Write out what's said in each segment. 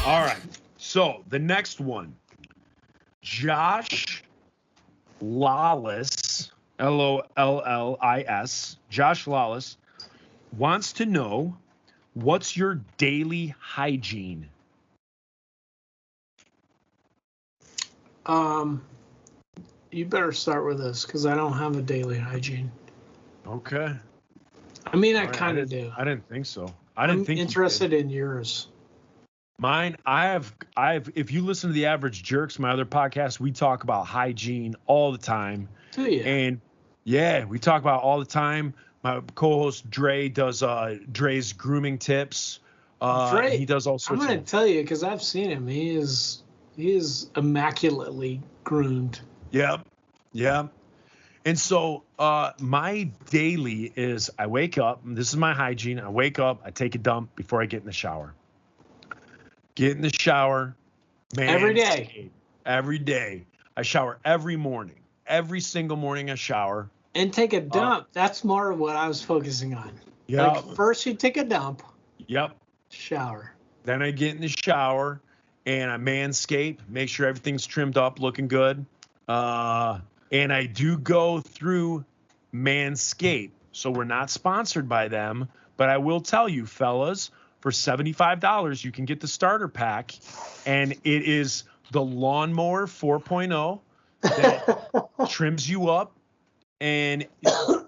All right. So the next one, Josh Lawless, Lollis, Josh Lawless wants to know, what's your daily hygiene? You better start with this because I don't have a daily hygiene. Okay. I mean, I All right, kind of do. I didn't think so. I didn't think you did. Interested in yours. Mine, I have, if you listen to the Average Jerks, my other podcast, we talk about hygiene all the time. Do you? And yeah, we talk about it all the time. My co-host Dre does Dre's grooming tips. Dre, he does all sorts I'm going of. to tell you because I've seen him. He is immaculately groomed. Yep. Yep. And so my daily is, I wake up, and this is my hygiene. I wake up, I take a dump before I get in the shower. Get in the shower. Every day. Every day. I shower every morning. Every single morning I shower. And take a dump. That's more of what I was focusing on. Yeah. Like first you take a dump. Yep. Shower. Then I get in the shower and I manscape, make sure everything's trimmed up, looking good. And I do go through Manscaped. So we're not sponsored by them, but I will tell you, fellas, for $75, you can get the starter pack, and it is the Lawnmower 4.0 that trims you up and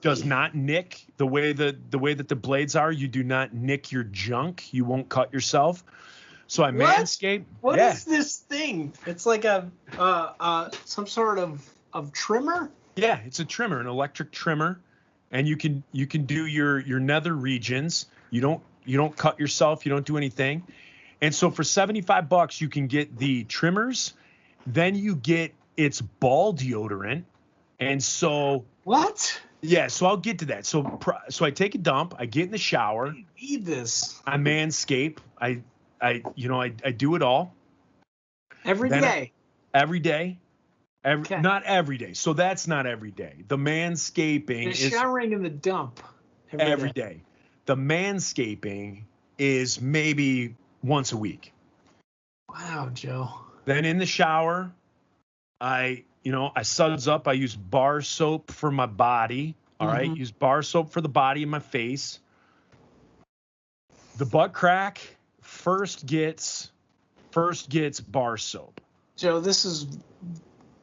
does not nick the way that the blades are. You do not nick your junk. You won't cut yourself. So I Manscaped. What is this thing? It's like a some sort of trimmer? Yeah, it's a trimmer, an electric trimmer, and you can do your nether regions. You don't cut yourself. You don't do anything. And so for $75, you can get the trimmers. Then you get its ball deodorant. And so what? Yeah, so I'll get to that. So I take a dump. I get in the shower. I need this. I Manscape. I do it all. Every day. Every day. Not every day. So that's not every day. The manscaping is showering in the dump every day. The manscaping is maybe once a week. Wow, Joe. Then in the shower, I suds up. I use bar soap for my body. All right. Use bar soap for the body and my face. The butt crack first gets bar soap. Joe,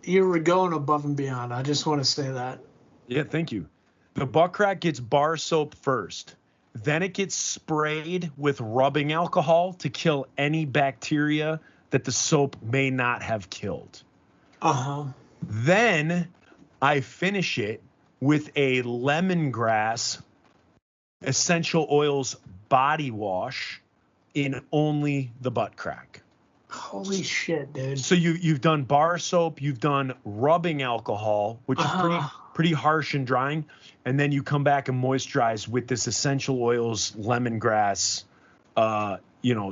you were going above and beyond. I just want to say that. Yeah, thank you. The butt crack gets bar soap first. Then it gets sprayed with rubbing alcohol to kill any bacteria that the soap may not have killed. Then I finish it with a lemongrass essential oils body wash in only the butt crack. Holy shit, dude. So you've done bar soap, you've done rubbing alcohol, which is pretty harsh and drying, and then you come back and moisturize with this essential oils lemongrass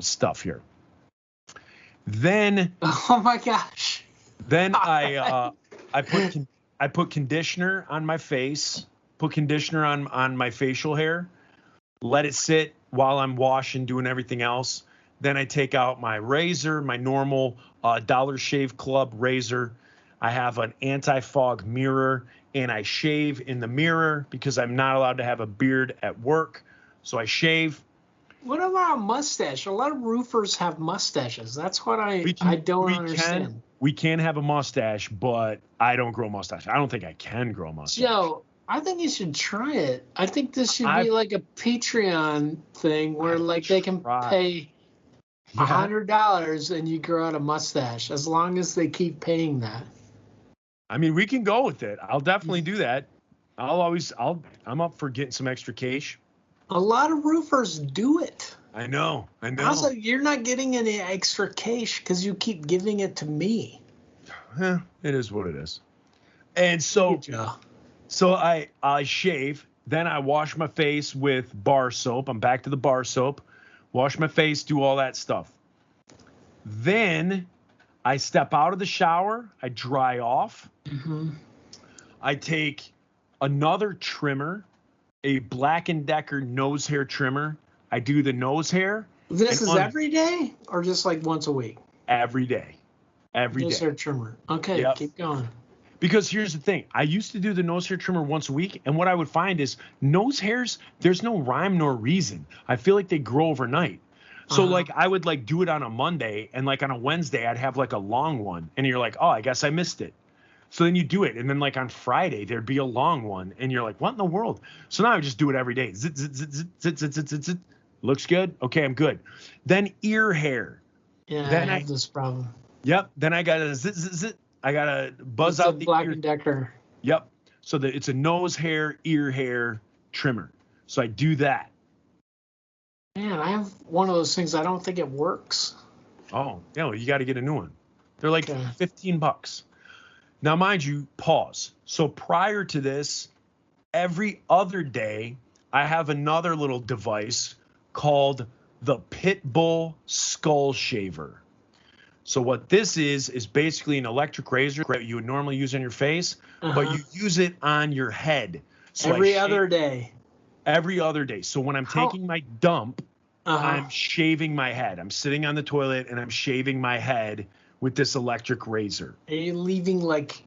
stuff here. Then oh my gosh. Then I put conditioner on my face, put conditioner on my facial hair, let it sit while I'm washing, doing everything else. Then I take out my razor, my normal Dollar Shave Club razor. I have an anti-fog mirror, and I shave in the mirror because I'm not allowed to have a beard at work. So I shave. What about a mustache? A lot of roofers have mustaches. That's what I don't understand. We can have a mustache, but I don't grow a mustache. I don't think I can grow a mustache. Joe, I think you should try it. I think this should be like a Patreon thing where they can pay $100 and you grow out a mustache as long as they keep paying that. I mean, we can go with it. I'll definitely do that. I'm up for getting some extra cash. A lot of roofers do it. I know. Also, you're not getting any extra cash because you keep giving it to me. It is what it is. And so I shave. Then I wash my face with bar soap. I'm back to the bar soap. Wash my face, do all that stuff. Then I step out of the shower. I dry off. I take another trimmer, a Black & Decker nose hair trimmer. I do the nose hair, This is every day or just like once a week? Every day. Every day. Nose hair trimmer. Okay, yep. Keep going. Because here's the thing. I used to do the nose hair trimmer once a week, and what I would find is nose hairs, there's no rhyme nor reason. I feel like they grow overnight. So like I would like do it on a Monday, and like on a Wednesday I'd have like a long one, and you're like, oh, I guess I missed it. So then you do it, and then like on Friday there'd be a long one, and you're like, what in the world? So now I just do it every day. Zit, zit, zit, zit, zit, zit, zit, zit, zit. Looks good. Okay, I'm good. Then ear hair. Yeah, then I have this problem. Yep. Then I gotta zit, zit, zit. I gotta buzz out the Black & Decker. Yep. So that it's a nose hair, ear hair trimmer. So I do that. Man, I have one of those things. I don't think it works. Oh, yeah, well, you got to get a new one. They're like $15. Now, mind you, pause. So prior to this, every other day, I have another little device called the Pitbull Skull Shaver. So what this is basically an electric razor that you would normally use on your face, but you use it on your head. So every other day. Every other day. So when I'm taking my dump, I'm shaving my head. I'm sitting on the toilet and I'm shaving my head with this electric razor. Are you leaving like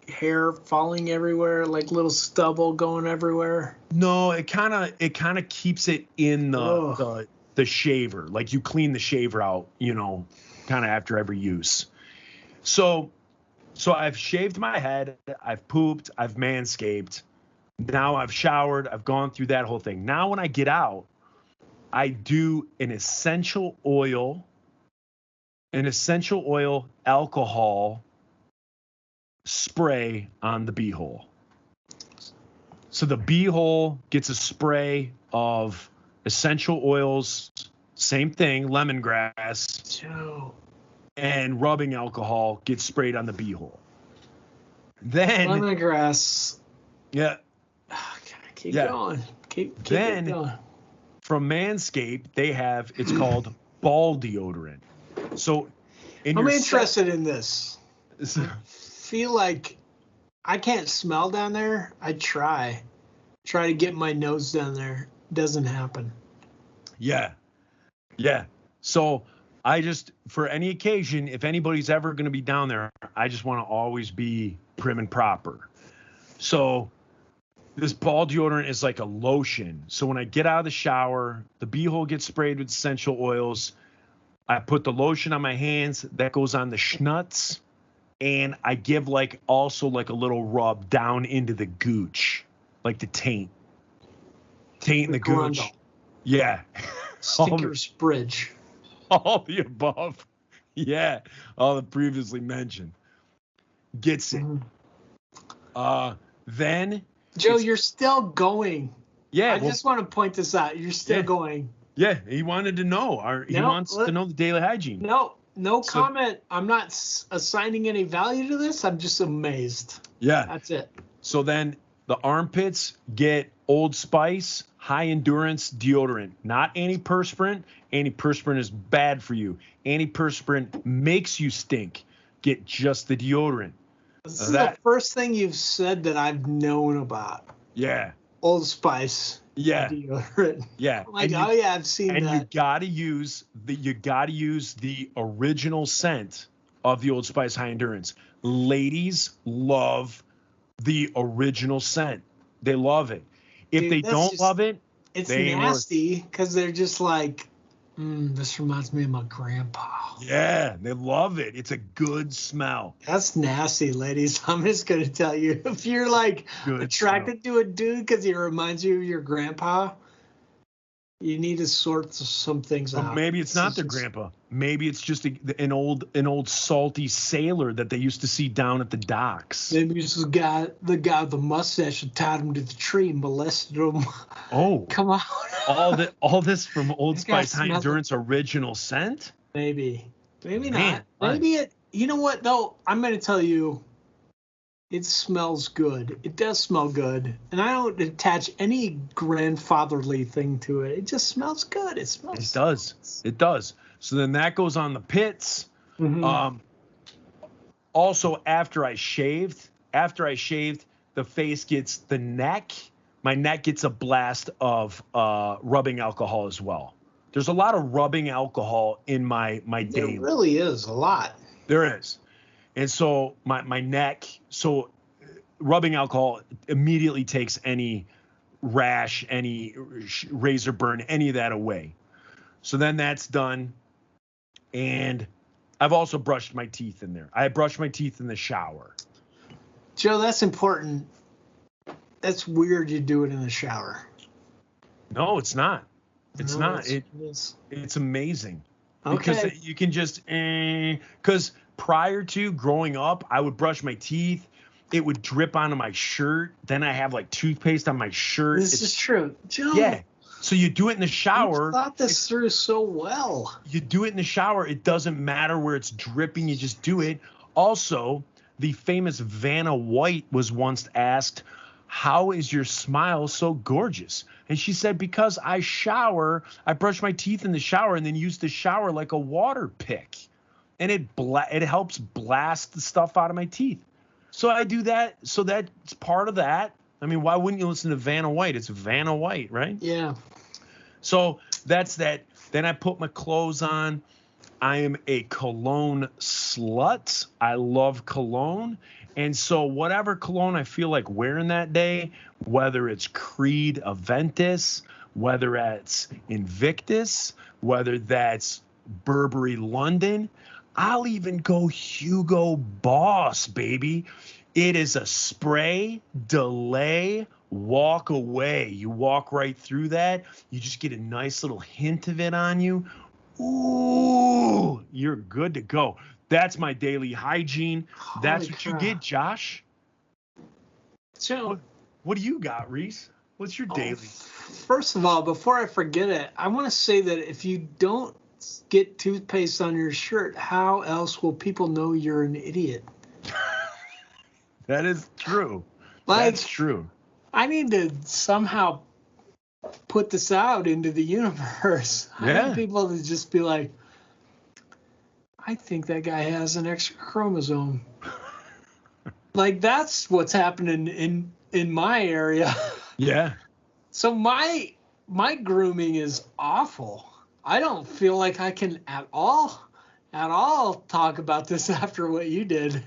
hair falling everywhere, like little stubble going everywhere? No, it kind of keeps it in the shaver. Like you clean the shaver out, you know, kind of after every use. So I've shaved my head, I've pooped, I've manscaped. Now I've showered, I've gone through that whole thing. Now when I get out, I do an essential oil alcohol spray on the beehole. So the beehole gets a spray of essential oils, same thing, lemongrass, and rubbing alcohol gets sprayed on the beehole. Then lemongrass. Yeah. Keep going. Keep going. From Manscaped, they have, it's called ball deodorant. So I'm interested in this. I feel like I can't smell down there. I try to get my nose down there. Doesn't happen. Yeah. So I just, for any occasion, if anybody's ever going to be down there, I just want to always be prim and proper. So this ball deodorant is like a lotion. So when I get out of the shower, the beehole gets sprayed with essential oils. I put the lotion on my hands. That goes on the schnutz. And I give also a little rub down into the gooch, like the taint. Taint in the gooch. Yeah. Stinker's bridge. All the above. Yeah. All the previously mentioned. Gets it. Then Joe, you're still going. Yeah. I just want to point this out. You're still going. Yeah. He wanted to know. He wants to know the daily hygiene. No comment. I'm not assigning any value to this. I'm just amazed. Yeah. That's it. So then the armpits get Old Spice high endurance deodorant, not antiperspirant. Antiperspirant is bad for you. Antiperspirant makes you stink. Get just the deodorant. This is the first thing you've said that I've known about. Yeah. Old Spice. Yeah. Deodorant. Yeah. I'm like, I've seen that. And you gotta use the original scent of the Old Spice High Endurance. Ladies love the original scent. They love it. If they don't love it, it's nasty because they're just like, this reminds me of my grandpa. Yeah, they love it. It's a good smell. That's nasty, ladies. I'm just going to tell you, if you're attracted to a dude because he reminds you of your grandpa, you need to sort some things out. Maybe it's not their grandpa. Maybe it's just an old salty sailor that they used to see down at the docks. Maybe it's the guy with the mustache that tied him to the tree and molested him. Oh, come on! all this from Old Spice High Endurance original scent? Maybe not. Maybe it. You know what though? I'm going to tell you. It smells good. It does smell good. And I don't attach any grandfatherly thing to it. It just smells good. It does. It does. So then that goes on the pits. Mm-hmm. Also, after I shaved, the face gets my neck gets a blast of rubbing alcohol as well. there's a lot of rubbing alcohol in my daily. There really is a lot. There is. And so my neck, so rubbing alcohol immediately takes any rash, any razor burn, any of that away. So then that's done. And I've also brushed my teeth in there. I brush my teeth in the shower. Joe, that's important. That's weird you do it in the shower. No, it's not. It's No, not. It's amazing. Okay. Because you can just, because prior to growing up, I would brush my teeth. It would drip onto my shirt. Then I have like toothpaste on my shirt. This is true. Joe. Yeah. So you do it in the shower. You thought this through so well. You do it in the shower. It doesn't matter where it's dripping. You just do it. Also, the famous Vanna White was once asked, "How is your smile so gorgeous?" And she said, "Because I shower, I brush my teeth in the shower and then use the shower like a water pick. And it helps blast the stuff out of my teeth." So I do that. So that's part of that. I mean, why wouldn't you listen to Vanna White? It's Vanna White, right? Yeah. So that's that. Then I put my clothes on. I am a cologne slut. I love cologne. And so whatever cologne I feel like wearing that day, whether it's Creed Aventus, whether it's Invictus, whether that's Burberry London, I'll even go Hugo Boss, baby. It is a spray, delay, walk away. You walk right through that. You just get a nice little hint of it on you. Ooh, you're good to go. That's my daily hygiene. That's what you get, Josh. So, what do you got, Reese? What's your daily? First of all, before I forget it, I want to say that if you don't get toothpaste on your shirt, how else will people know you're an idiot? That is true. Like, that's true. I need to somehow put this out into the universe. Yeah. I need people to just be like, I think that guy has an extra chromosome. Like, that's what's happening in my area. Yeah. So my grooming is awful. I don't feel like I can at all talk about this after what you did.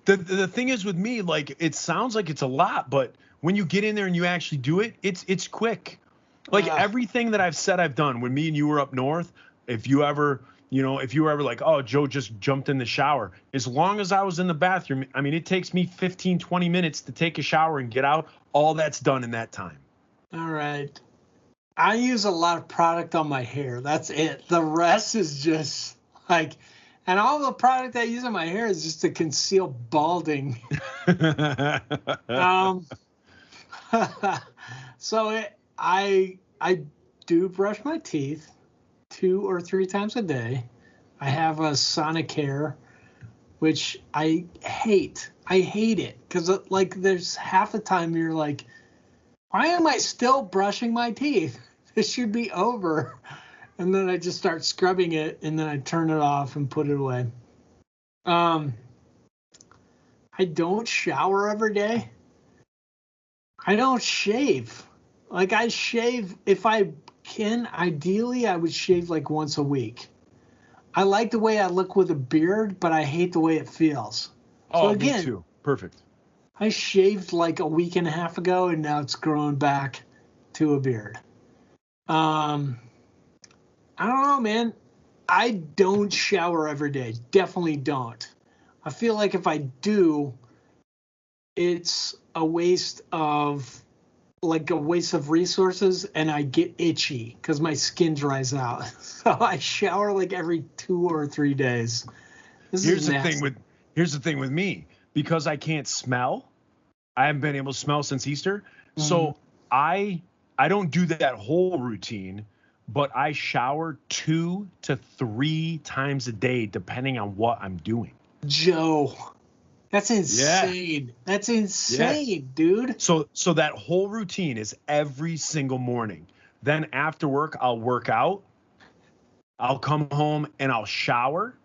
The thing is with me, like, it sounds like it's a lot, but when you get in there and you actually do it, it's quick. Like everything that I've said I've done when me and you were up north, if you were ever like, oh, Joe just jumped in the shower, as long as I was in the bathroom, I mean, it takes me 15, 20 minutes to take a shower and get out. All that's done in that time. All right. I use a lot of product on my hair. That's it. The rest is just like, and all the product I use on my hair is just to conceal balding. So I do brush my teeth 2 or 3 times a day. I have a Sonicare, which I hate. I hate it because like there's half the time you're like, why am I still brushing my teeth? This should be over. And then I just start scrubbing it, and then I turn it off and put it away. I don't shower every day. I don't shave. Like, I shave, if I can, ideally, I would shave like once a week. I like the way I look with a beard, but I hate the way it feels. Oh, so again, me too. Perfect. I shaved like a week and a half ago, and now it's growing back to a beard. I don't know, man. I don't shower every day. Definitely don't. I feel like if I do, it's a waste of resources, and I get itchy because my skin dries out. So I shower like every 2 or 3 days. Here's the thing with me, because I can't smell. I haven't been able to smell since Easter. Mm-hmm. So I don't do that whole routine, but I shower 2 to 3 times a day, depending on what I'm doing. Joe, that's insane. Yeah. That's insane, dude. So that whole routine is every single morning. Then after work, I'll work out. I'll come home and I'll shower.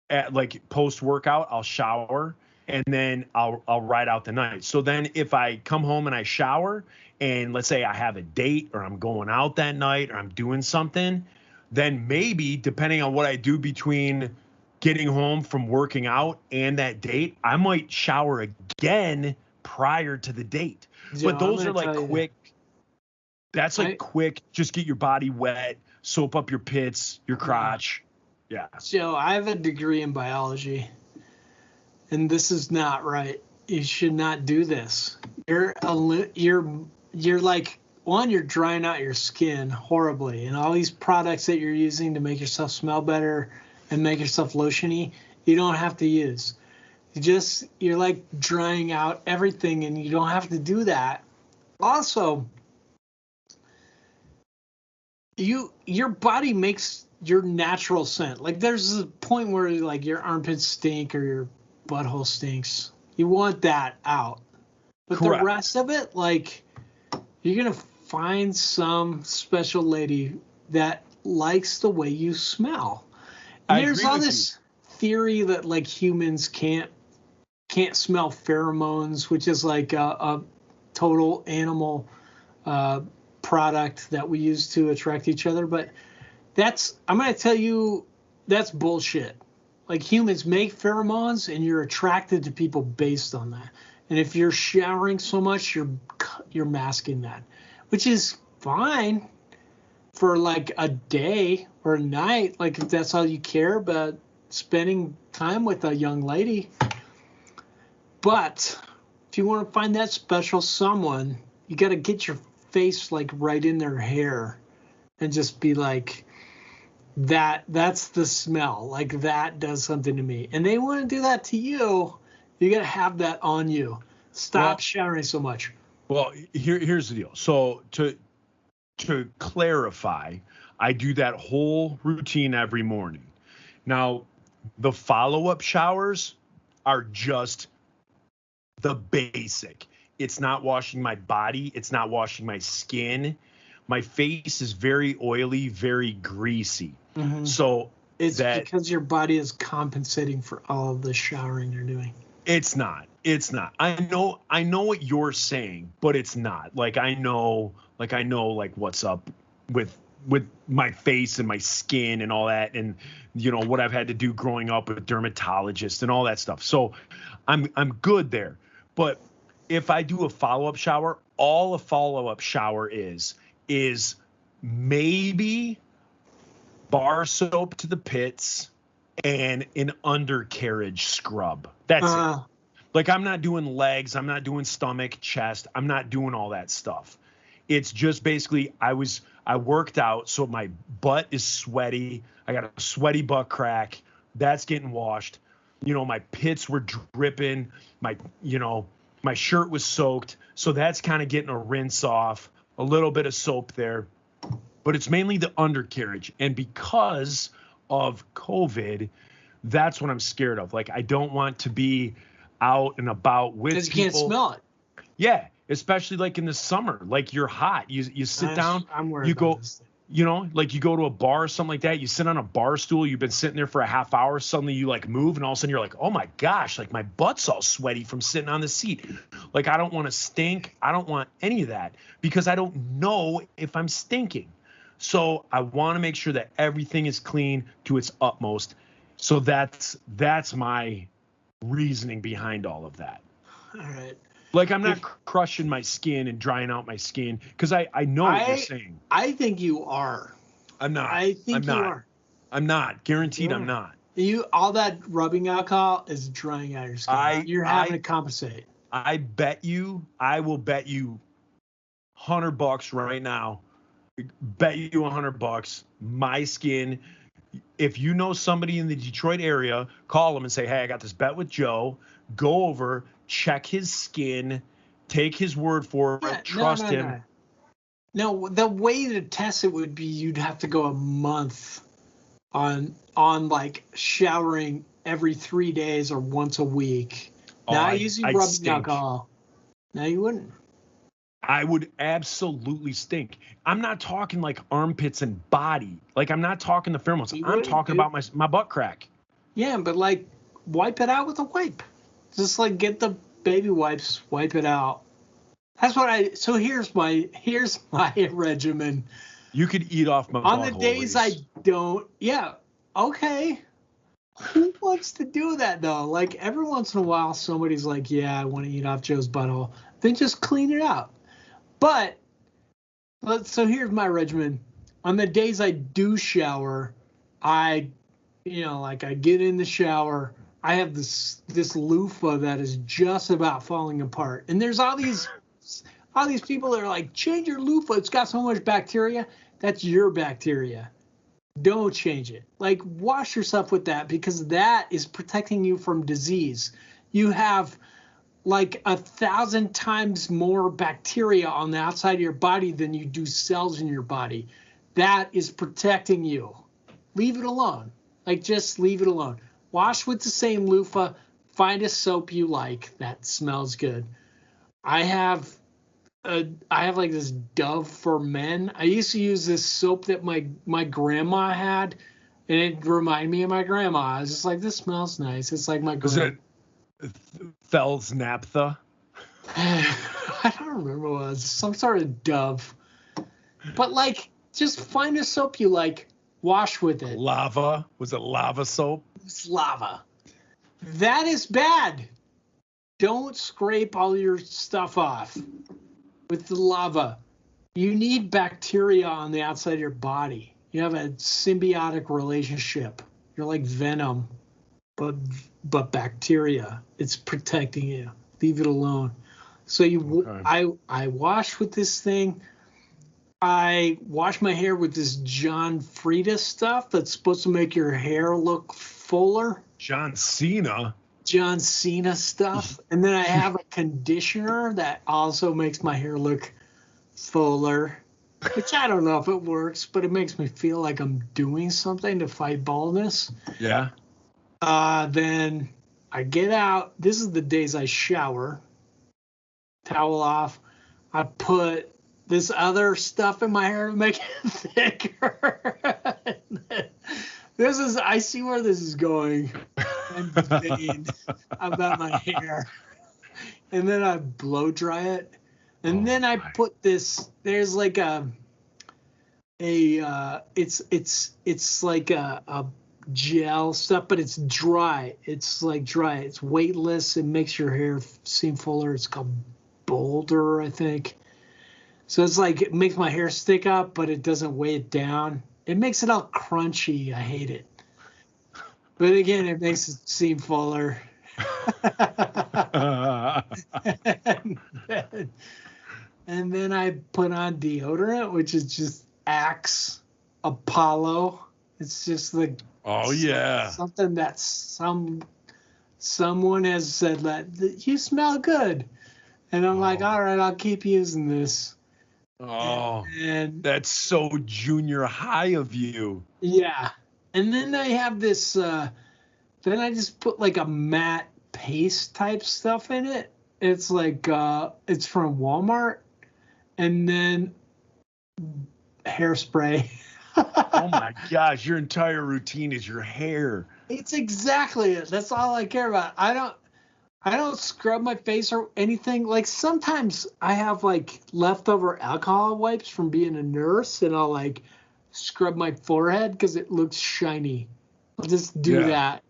At like post workout, I'll shower, and then I'll ride out the night. So then if I come home and I shower, and let's say I have a date or I'm going out that night or I'm doing something, then maybe depending on what I do between getting home from working out and that date, I might shower again prior to the date. Joe, but those are like quick. That's like quick. Just get your body wet, soap up your pits, your crotch. Yeah. Joe, I have a degree in biology, and this is not right. You should not do this. You're like, one, you're drying out your skin horribly, and all these products that you're using to make yourself smell better and make yourself lotiony, you don't have to use. You're like drying out everything, and you don't have to do that. Also, your body makes your natural scent. Like, there's a point where like your armpits stink or your butthole stinks. You want that out. But Correct. The rest of it, like, you're gonna find some special lady that likes the way you smell. There's all this theory that like humans can't smell pheromones, which is like a total animal product that we use to attract each other. But I'm going to tell you, that's bullshit. Like, humans make pheromones, and you're attracted to people based on that. And if you're showering so much, you're masking that, which is fine for like a day or a night, like if that's all you care about spending time with a young lady. But if you want to find that special someone, you got to get your face like right in their hair and just be like, that's the smell. Like, that does something to me. And they want to do that to you. You got to have that on you. Stop showering so much. Well, here's the deal. So to clarify, I do that whole routine every morning. Now, the follow-up showers are just the basic. It's not washing my body. It's not washing my skin. My face is very oily, very greasy. Mm-hmm. So it's because your body is compensating for all of the showering you're doing. It's not. I know what you're saying, but it's not. Like, I know what's up with my face and my skin and all that, and what I've had to do growing up with dermatologists and all that stuff. So I'm good there. But if I do a follow-up shower, all a follow-up shower is maybe bar soap to the pits and an undercarriage scrub. That's it. Like, I'm not doing legs. I'm not doing stomach, chest. I'm not doing all that stuff. It's just basically I worked out, so my butt is sweaty. I got a sweaty butt crack. That's getting washed. My pits were dripping. My shirt was soaked. So that's kind of getting a rinse off, a little bit of soap there. But it's mainly the undercarriage. And because of COVID, that's what I'm scared of. Like, I don't want to be out and about with people. Because you can't smell it. Yeah, especially like in the summer. Like, you're hot. You sit down. I'm worried about this thing. Like you go to a bar or something like that. You sit on a bar stool. You've been sitting there for a half hour. Suddenly you like move, and all of a sudden you're like, oh my gosh, like my butt's all sweaty from sitting on the seat. Like, I don't want to stink. I don't want any of that because I don't know if I'm stinking. So I want to make sure that everything is clean to its utmost. So that's my reasoning behind all of that. All right. Like, I'm not crushing my skin and drying out my skin because I know what you're saying. I think you are. I'm not. I think you are. I'm not. Guaranteed I'm not. All that rubbing alcohol is drying out your skin. You're having to compensate. I will bet you $100 right now. Bet you $100. My skin. If you know somebody in the Detroit area, call them and say, hey, I got this bet with Joe. Go over, check his skin, take his word for it, trust him. No, the way to test it would be you'd have to go a month on like showering every 3 days or once a week. Now using rubbing alcohol. Now you wouldn't. I would absolutely stink. I'm not talking like armpits and body. Like, I'm not talking the pheromones. I'm talking about my butt crack. Yeah, but like, wipe it out with a wipe. Just like get the baby wipes, wipe it out. That's what so here's my regimen. You could eat off my on the days I don't. Yeah. Okay. Who wants to do that though? Like every once in a while, somebody's like, "Yeah, I want to eat off Joe's butthole." Then just clean it out. But so here's my regimen. On the days I do shower, I get in the shower. I have this loofah that is just about falling apart, and there's all these people that are like, "Change your loofah. It's got so much bacteria." That's your bacteria. Don't change it. Like, wash yourself with that because that is protecting you from disease. You have like 1,000 times more bacteria on the outside of your body than you do cells in your body. That is protecting you. Leave it alone. Like, just leave it alone. Wash with the same loofah. Find a soap you like that smells good. I have like this Dove for men. I used to use this soap that my grandma had, and it reminded me of my grandma. I was just like, this smells nice. It's like my grandma. Is it Fells Naphtha? I don't remember what it was. Some sort of Dove. But like, just find a soap you like. Wash with it. Lava? Was it lava soap? It's lava. That is bad. Don't scrape all your stuff off with the lava. You need bacteria on the outside of your body. You have a symbiotic relationship. You're like Venom, but bacteria. It's protecting you. Leave it alone. So I wash with this thing. I wash my hair with this John Frieda stuff that's supposed to make your hair look fuller. John Cena stuff. And then I have a conditioner that also makes my hair look fuller, which I don't know if it works, but it makes me feel like I'm doing something to fight baldness. Yeah. Then I get out. This is the days I shower. Towel off. I put this other stuff in my hair to make it thicker. I see where this is going. I'm vain about my hair. And then I blow dry it. And then I put this, there's like it's like a gel stuff, but it's dry. It's like dry. It's weightless. It makes your hair seem fuller. It's called Boulder, I think. So it's like, it makes my hair stick up, but it doesn't weigh it down. It makes it all crunchy. I hate it. But again, it makes it seem fuller. and then I put on deodorant, which is just Axe Apollo. It's just like, oh yeah, something that someone has said that you smell good, and I'm like, all right, I'll keep using this. Oh, and that's so junior high of you. Yeah. And then I have this, then I just put like a matte paste type stuff in it. It's like, it's from Walmart. And then hairspray. Oh my gosh, your entire routine is your hair. It's exactly it. That's all I care about. I don't scrub my face or anything. Like sometimes I have like leftover alcohol wipes from being a nurse, and I'll like scrub my forehead because it looks shiny. I'll just do that.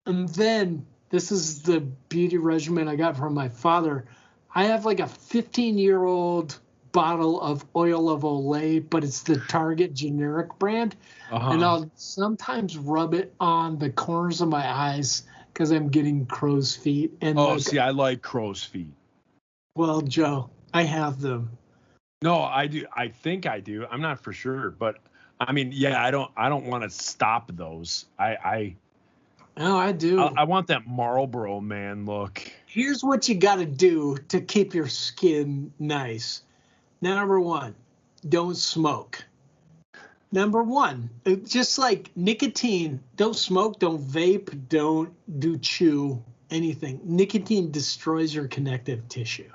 And then this is the beauty regimen I got from my father. I have like a 15-year-old bottle of oil of Olay, but it's the Target generic brand. And I'll sometimes rub it on the corners of my eyes because I'm getting crow's feet. And see, I like crow's feet. Well, Joe, I have them. No, I do. I think I do. I'm not for sure, but I mean, yeah, I don't want to stop those. No, I do. I want that Marlboro Man look. Here's what you got to do to keep your skin nice. Number one, don't smoke. Number one, just like nicotine, don't smoke, don't vape, don't do chew, anything. Nicotine destroys your connective tissue.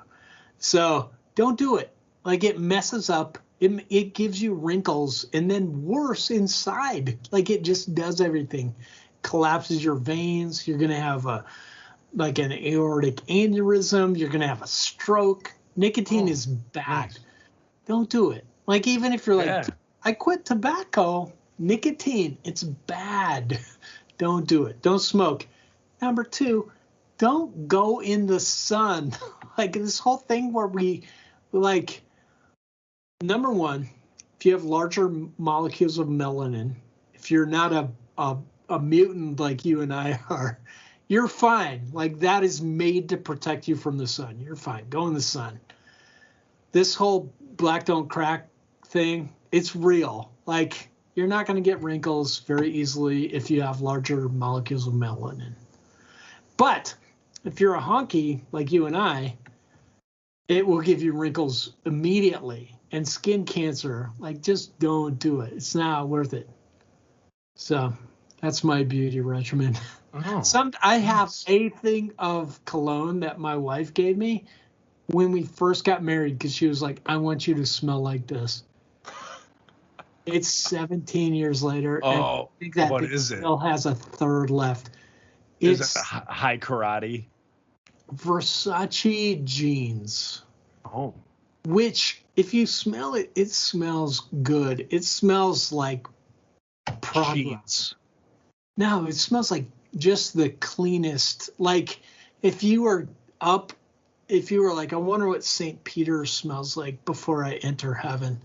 So don't do it. Like it messes up. It gives you wrinkles and then worse inside. Like it just does everything. Collapses your veins. You're going to have an aortic aneurysm. You're going to have a stroke. Nicotine is bad. Don't do it. Like even if you're like I quit tobacco. Nicotine, it's bad. Don't do it. Don't smoke. Number 2, don't go in the sun. Like this whole thing where we like, number 1, if you have larger molecules of melanin, if you're not a mutant like you and I are, you're fine. Like that is made to protect you from the sun. You're fine. Go in the sun. This whole black don't crack thing, it's real. Like you're not going to get wrinkles very easily if you have larger molecules of melanin. But if you're a honky like you and I, it will give you wrinkles immediately and skin cancer. Like just don't do it. It's not worth it. So that's my beauty regimen. Oh, I have a thing of cologne that my wife gave me when we first got married because she was like, I want you to smell like this. It's 17 years later. Oh, and I think that what is it? Still has a third left. It's High Karate. Versace jeans. Oh. Which, if you smell it, it smells good. It smells like progress. No, it smells like just the cleanest. Like if you were like, I wonder what St. Peter smells like before I enter heaven.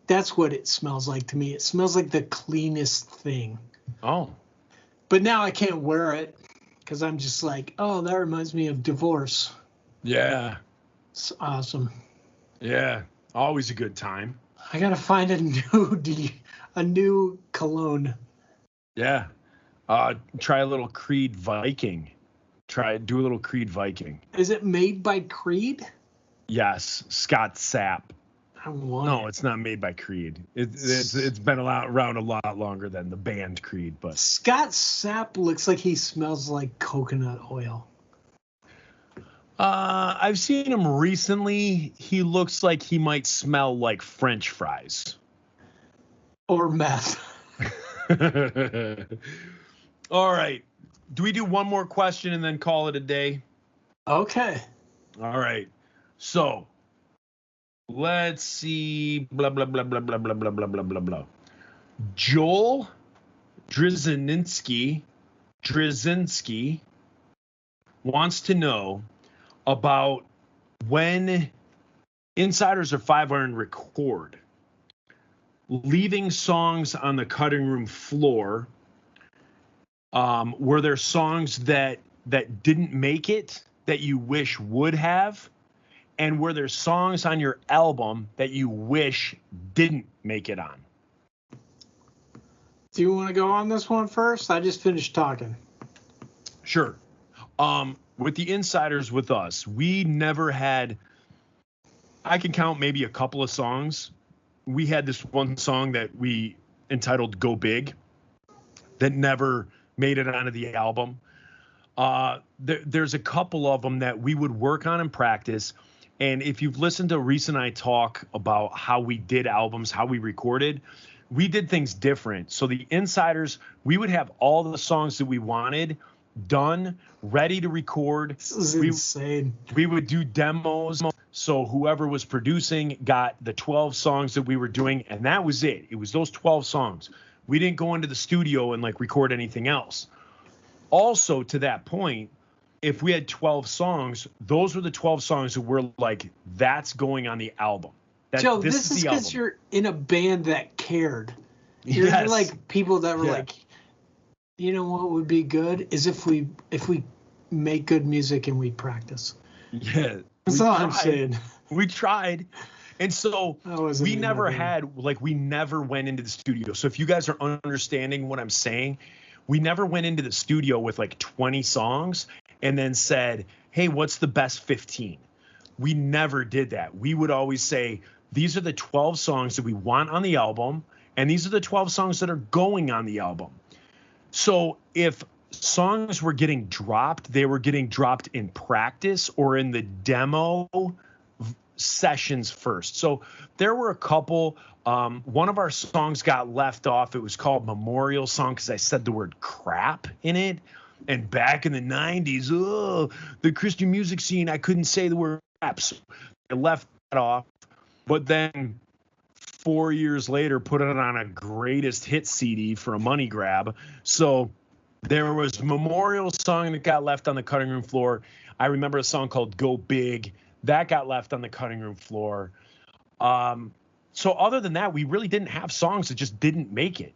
That's what it smells like to me. It smells like the cleanest thing. Oh. But now I can't wear it because I'm just like, oh, that reminds me of divorce. Yeah. It's awesome. Yeah. Always a good time. I gotta find a new cologne. Yeah. Try a little Creed Viking. Do a little Creed Viking. Is it made by Creed? Yes. Scott Sapp. No, it's not made by Creed. It's been around a lot longer than the band Creed. But Scott Sapp looks like he smells like coconut oil. I've seen him recently. He looks like he might smell like French fries. Or meth. All right. Do we do one more question and then call it a day? Okay. All right. So let's see. Blah, blah, blah, blah, blah, blah, blah, blah, blah, blah, blah. Joel Drzezinski wants to know about when Insiders of 5 Iron record, leaving songs on the cutting room floor. Were there songs that didn't make it that you wish would have? And were there songs on your album that you wish didn't make it on? Do you want to go on this one first? I just finished talking. Sure. With the Insiders with us, we never had, I can count maybe a couple of songs. We had this one song that we entitled Go Big that never made it onto the album. There's a couple of them that we would work on in practice. And if you've listened to Reese and I talk about how we did albums, how we recorded, we did things different. So the Insiders, we would have all the songs that we wanted done, ready to record. This is insane. We would do demos. So whoever was producing got the 12 songs that we were doing, and that was it. It was those 12 songs. We didn't go into the studio and like record anything else. Also, to that point, if we had 12 songs, those were the 12 songs that were like, that's going on the album. Joe, this is because you're in a band that cared. You're like people that were like, you know what would be good is if we make good music and we practice. Yeah. That's all I'm saying. We tried. And so we never went into the studio. So if you guys are understanding what I'm saying, we never went into the studio with like 20 songs and then said, hey, what's the best 15? We never did that. We would always say, these are the 12 songs that we want on the album, and these are the 12 songs that are going on the album. So if songs were getting dropped, they were getting dropped in practice or in the demo sessions first. So there were a couple. One of our songs got left off. It was called Memorial Song because I said the word crap in it. And back in the 90s, the Christian music scene, I couldn't say the word crap. So I left that off. But then 4 years later put it on a greatest hit CD for a money grab. So there was Memorial song that got left on the cutting room floor. I remember a song called Go Big that got left on the cutting room floor. So other than that, we really didn't have songs that just didn't make it.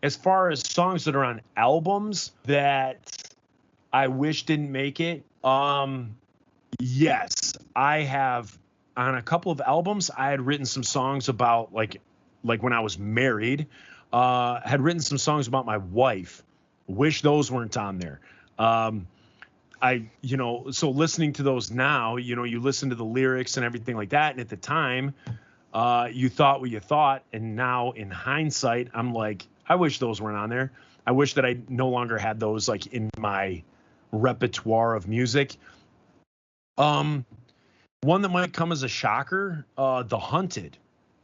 As far as songs that are on albums that I wish didn't make it, yes, I have on a couple of albums. I had written some songs about like when I was married. Had written some songs about my wife. Wish those weren't on there. So listening to those now, you listen to the lyrics and everything like that. And at the time, you thought what you thought. And now in hindsight, I'm like, I wish those weren't on there. I wish that I no longer had those like in my repertoire of music. One that might come as a shocker, The Hunted.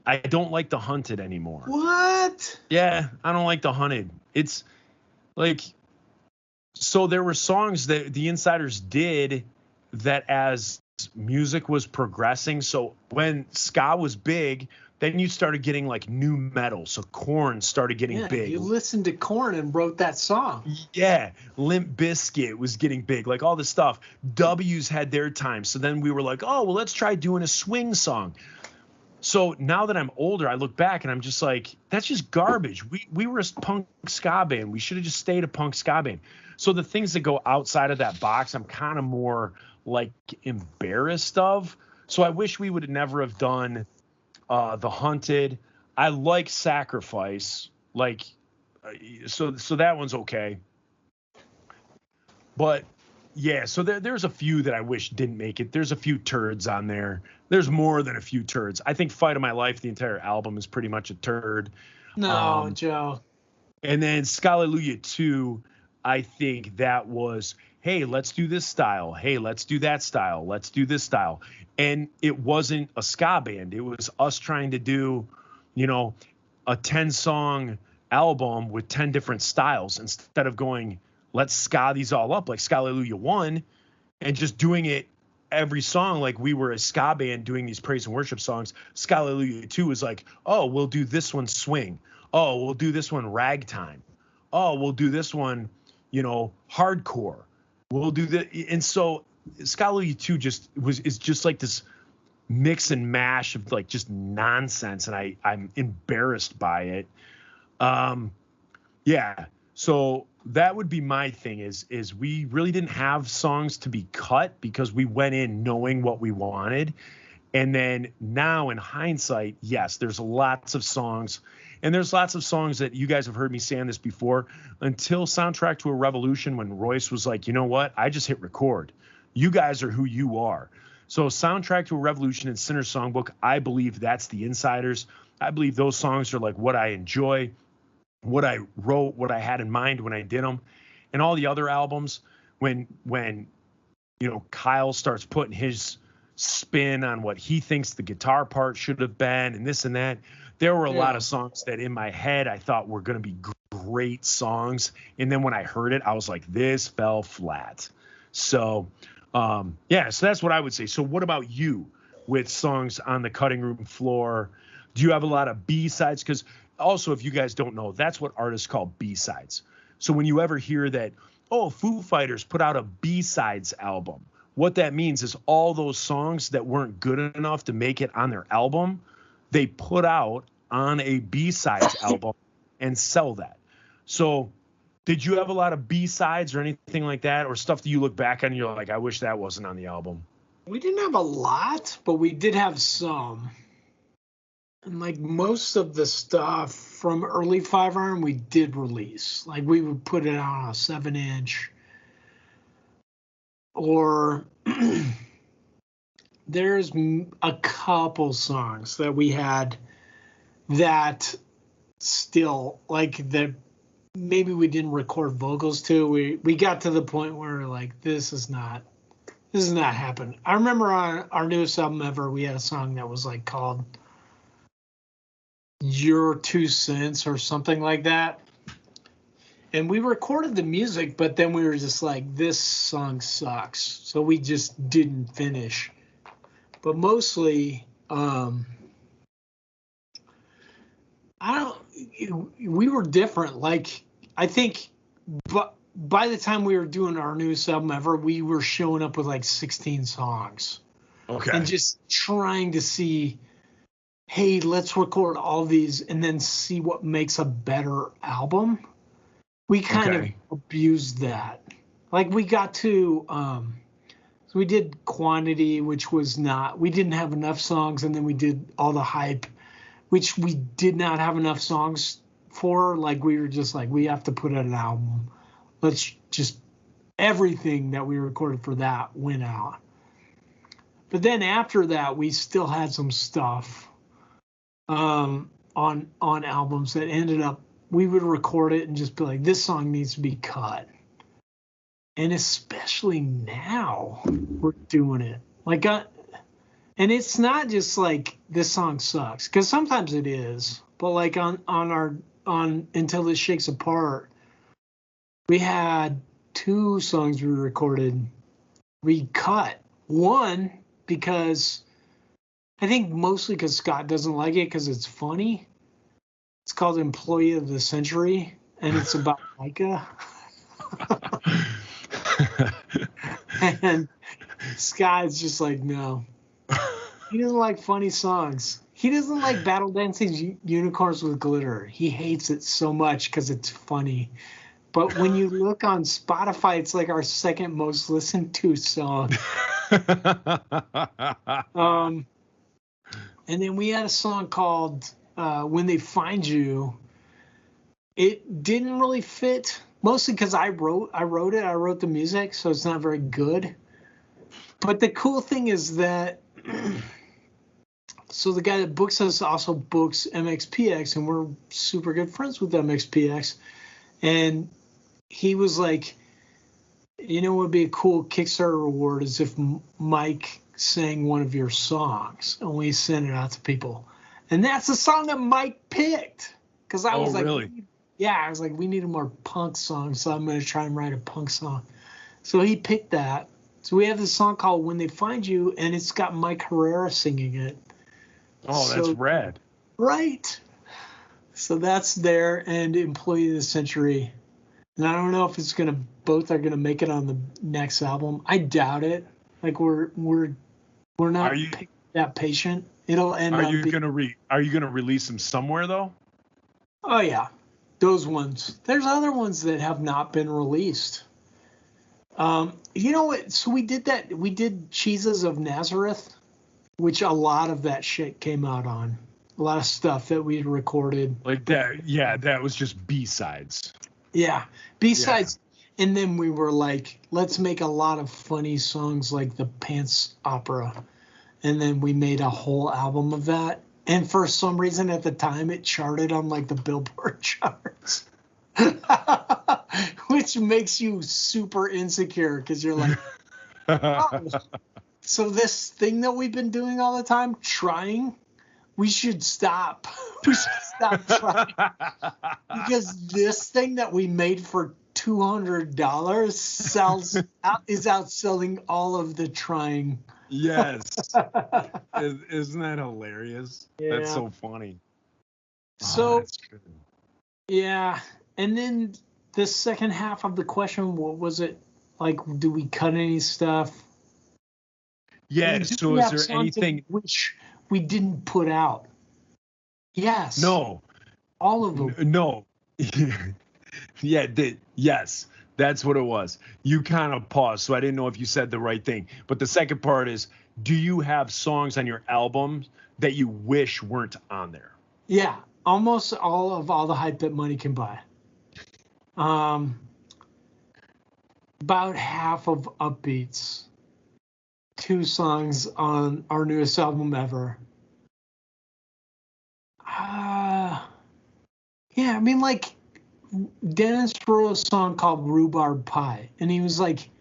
I don't like The Hunted anymore. What? Yeah, I don't like The Hunted. It's like, so there were songs that the Insiders did that as music was progressing. So when ska was big, then you started getting like new metal. So Korn started getting big. You listened to Korn and wrote that song. Yeah. Limp Bizkit was getting big, like all this stuff. W's had their time. So then we were like, oh, well, let's try doing a swing song. So now that I'm older, I look back and I'm just like, that's just garbage. We were a punk ska band. We should have just stayed a punk ska band. So the things that go outside of that box, I'm kind of more like embarrassed of. So I wish we would have never have done The Hunted. I like Sacrifice. Like, so that one's okay. But yeah, so there's a few that I wish didn't make it. There's a few turds on there. There's more than a few turds. I think Fight of My Life, the entire album, is pretty much a turd. No, Joe. And then Scallelujah 2, I think that was, hey, let's do this style. Hey, let's do that style. Let's do this style. And it wasn't a ska band. It was us trying to do, a 10-song album with 10 different styles instead of going, let's ska these all up like Scallelujah 1 and just doing it every song like we were a ska band doing these praise and worship songs. Scallelujah 2 was like, oh, we'll do this one swing. Oh, we'll do this one ragtime. Oh, we'll do this one, hardcore. We'll do that. And so Scallelujah 2 is just like this mix and mash of like just nonsense. And I'm embarrassed by it. Yeah. So that would be my thing is we really didn't have songs to be cut because we went in knowing what we wanted. And then now in hindsight, yes, there's lots of songs. And there's lots of songs that you guys have heard me saying this before until Soundtrack to a Revolution when Royce was like, you know what? I just hit record. You guys are who you are. So Soundtrack to a Revolution and Sinner Songbook, I believe that's the Insiders. I believe those songs are like what I enjoy, what I wrote, what I had in mind when I did them. And all the other albums, when Kyle starts putting his spin on what he thinks the guitar part should have been and this and that, there were a lot of songs that in my head I thought were going to be great songs. And then when I heard it, I was like, this fell flat. So, so that's what I would say. So what about you with songs on the cutting room floor? Do you have a lot of B-sides? Because also, if you guys don't know, that's what artists call B-sides. So when you ever hear that, oh, Foo Fighters put out a B-sides album, what that means is all those songs that weren't good enough to make it on their album, they put out on a B-sides album and sell that. So did you have a lot of B-sides or anything like that, or stuff that you look back on and you're like, I wish that wasn't on the album? We didn't have a lot, but we did have some. And like most of the stuff from early 5-iron, we did release. Like we would put it on a 7-inch. Or there's a couple songs that we had that still like that maybe we didn't record vocals to. We got to the point where like this is not happening. I remember on our newest album ever, we had a song that was like called Your 2 Cents or something like that. And we recorded the music, but then we were just like, this song sucks. So we just didn't finish. But mostly, We were different. Like, I think, but by the time we were doing our newest album ever, we were showing up with like 16 songs. Okay. And just trying to see, hey, let's record all these and then see what makes a better album. We kind of abused that. Like, we got to, so we did Quantity, which was not, we didn't have enough songs, and then we did All the Hype, which we did not have enough songs for. Like, we were just like, we have to put out an album. Let's just, everything that we recorded for that went out. But then after that, we still had some stuff on albums that ended up, we would record it and just be like, this song needs to be cut. And especially now, we're doing it. Like, and it's not just like, this song sucks, because sometimes it is. But like on Until This Shakes Apart, we had 2 songs we recorded. We cut one because I think mostly because Scott doesn't like it because it's funny. It's called Employee of the Century, and it's about Micah. And Scott's just like, no. He doesn't like funny songs. He doesn't like Battle Dancing Unicorns with Glitter. He hates it so much because it's funny. But when you look on Spotify, it's like our second most listened to song. And then we had a song called When They Find You. It didn't really fit, mostly because I wrote it. I wrote the music, so it's not very good. But the cool thing is that, so the guy that books us also books MXPX, and we're super good friends with MXPX. And he was like, you know what would be a cool Kickstarter reward is if Mike sang one of your songs, and we sent it out to people. And that's the song that Mike picked. Because I was like, really? Yeah, I was like, we need a more punk song, so I'm going to try and write a punk song. So he picked that. So we have this song called When They Find You, and it's got Mike Herrera singing it. Oh, that's rad. Right. So that's there, and Employee of the Century. And I don't know if it's both are gonna make it on the next album. I doubt it. Like we're not that patient. It'll end up. Are you gonna release them somewhere though? Oh yeah, those ones. There's other ones that have not been released. You know what? So we did that. We did Cheeses of Nazareth, which a lot of that shit came out on. A lot of stuff that we recorded. Like that. Yeah, that was just B-sides. Yeah, B-sides. Yeah. And then we were like, let's make a lot of funny songs like the Pants Opera. And then we made a whole album of that. And for some reason at the time, it charted on like the Billboard charts. Which makes you super insecure because you're like, oh, so this thing that we've been doing all the time, trying, we should stop. We should stop trying. Because this thing that we made for $200 is outselling all of the trying. Yes. Isn't that hilarious? Yeah. That's so funny. So, yeah. And then the second half of the question, what was it? Like, do we cut any stuff? Yeah, so is there anything which we didn't put out? Yes. No. All of them. No. Yeah, yes. That's what it was. You kind of paused, so I didn't know if you said the right thing. But the second part is, do you have songs on your album that you wish weren't on there? Yeah, almost all the hype that money can buy. About half of Upbeats. 2 songs on our newest album ever. Yeah, I mean, like, Dennis wrote a song called Rhubarb Pie, and he was like,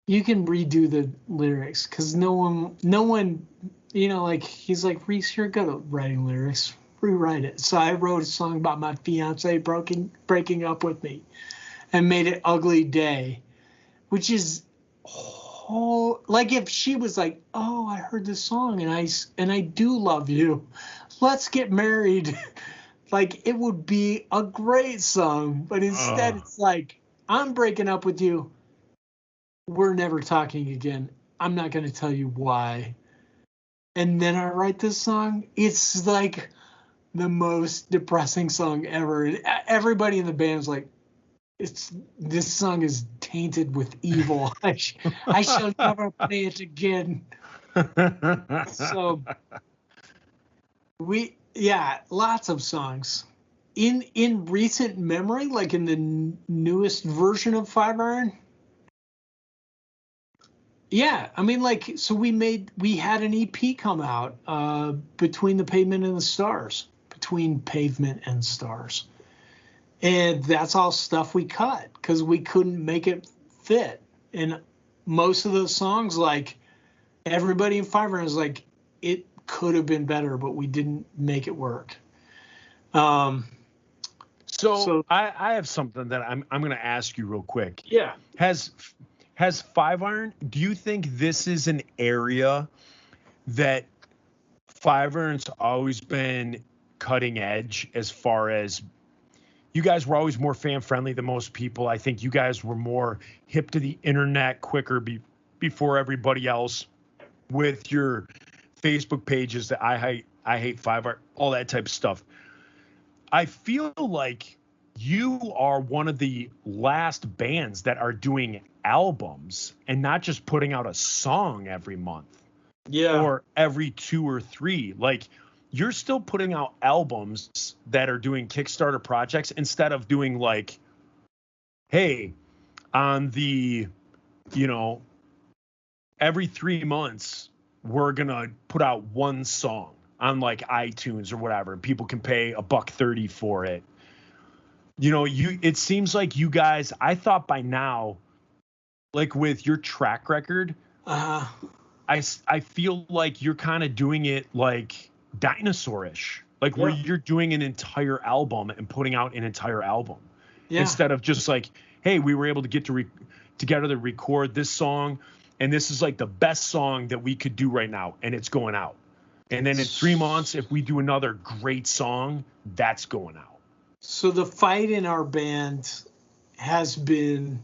you can redo the lyrics, because no one, you know, like, he's like, Reese, you're good at writing lyrics, rewrite it. So I wrote a song about my fiance breaking up with me, and made it Ugly Day, which is like if she was like, oh, I heard this song and I do love you, let's get married. Like, it would be a great song, but instead it's like, I'm breaking up with you. We're never talking again. I'm not going to tell you why. And then I write this song. It's like the most depressing song ever. Everybody in the band is like, this song is tainted with evil. I shall never play it again. So lots of songs. In recent memory, like in the newest version of Five Iron. Yeah, I mean, like, so we had an EP come out, Between the Pavement and the Stars, Between Pavement and Stars. And that's all stuff we cut because we couldn't make it fit. And most of those songs, like, everybody in Five Iron is like, it could have been better, but we didn't make it work. So I have something that I'm going to ask you real quick. Yeah. Has Five Iron, do you think this is an area that Five Iron's always been cutting edge as far as you guys were always more fan friendly than most people? I think you guys were more hip to the internet quicker before everybody else with your Facebook pages that I hate Five Iron, all that type of stuff. I feel like you are one of the last bands that are doing albums and not just putting out a song every month. Yeah. Or every 2 or 3. Like, you're still putting out albums that are doing Kickstarter projects instead of doing like, hey, on the, every 3 months, we're going to put out one song on like iTunes or whatever, and people can pay $1.30 for it. It seems like you guys, I thought by now, like with your track record, I feel like you're kind of doing it like Dinosaur-ish, like where you're doing an entire album and putting out an entire album instead of just like, hey, we were able to get together to record this song, and this is like the best song that we could do right now, and it's going out. And then in 3 months, if we do another great song, that's going out. So the fight in our band has been,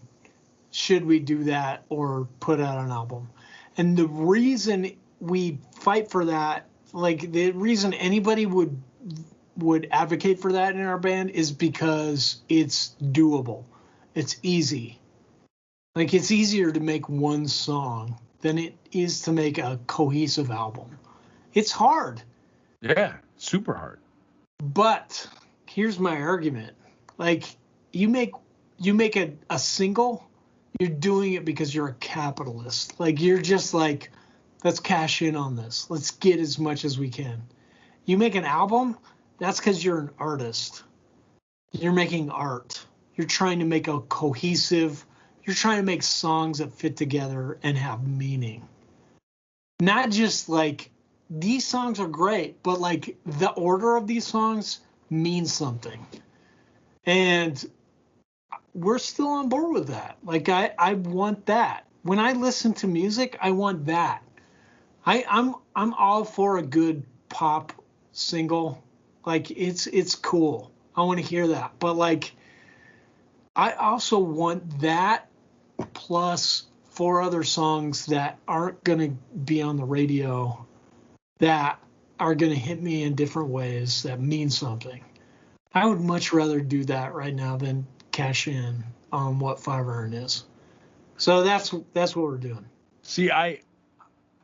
should we do that or put out an album? And the reason we fight for that, like the reason anybody would advocate for that in our band is because it's doable. It's easy. Like, it's easier to make one song than it is to make a cohesive album. It's hard. Yeah, super hard. But here's my argument. Like, you make a single, you're doing it because you're a capitalist. Like, you're just like, let's cash in on this. Let's get as much as we can. You make an album, that's because you're an artist. You're making art. You're trying to make a cohesive, you're trying to make songs that fit together and have meaning. Not just like, these songs are great, but like the order of these songs means something. And we're still on board with that. Like, I want that. When I listen to music, I want that. I'm all for a good pop single. Like, it's cool. I want to hear that. But like, I also want that plus 4 other songs that aren't going to be on the radio that are going to hit me in different ways that mean something. I would much rather do that right now than cash in on what Five Iron is. So that's what we're doing. See, I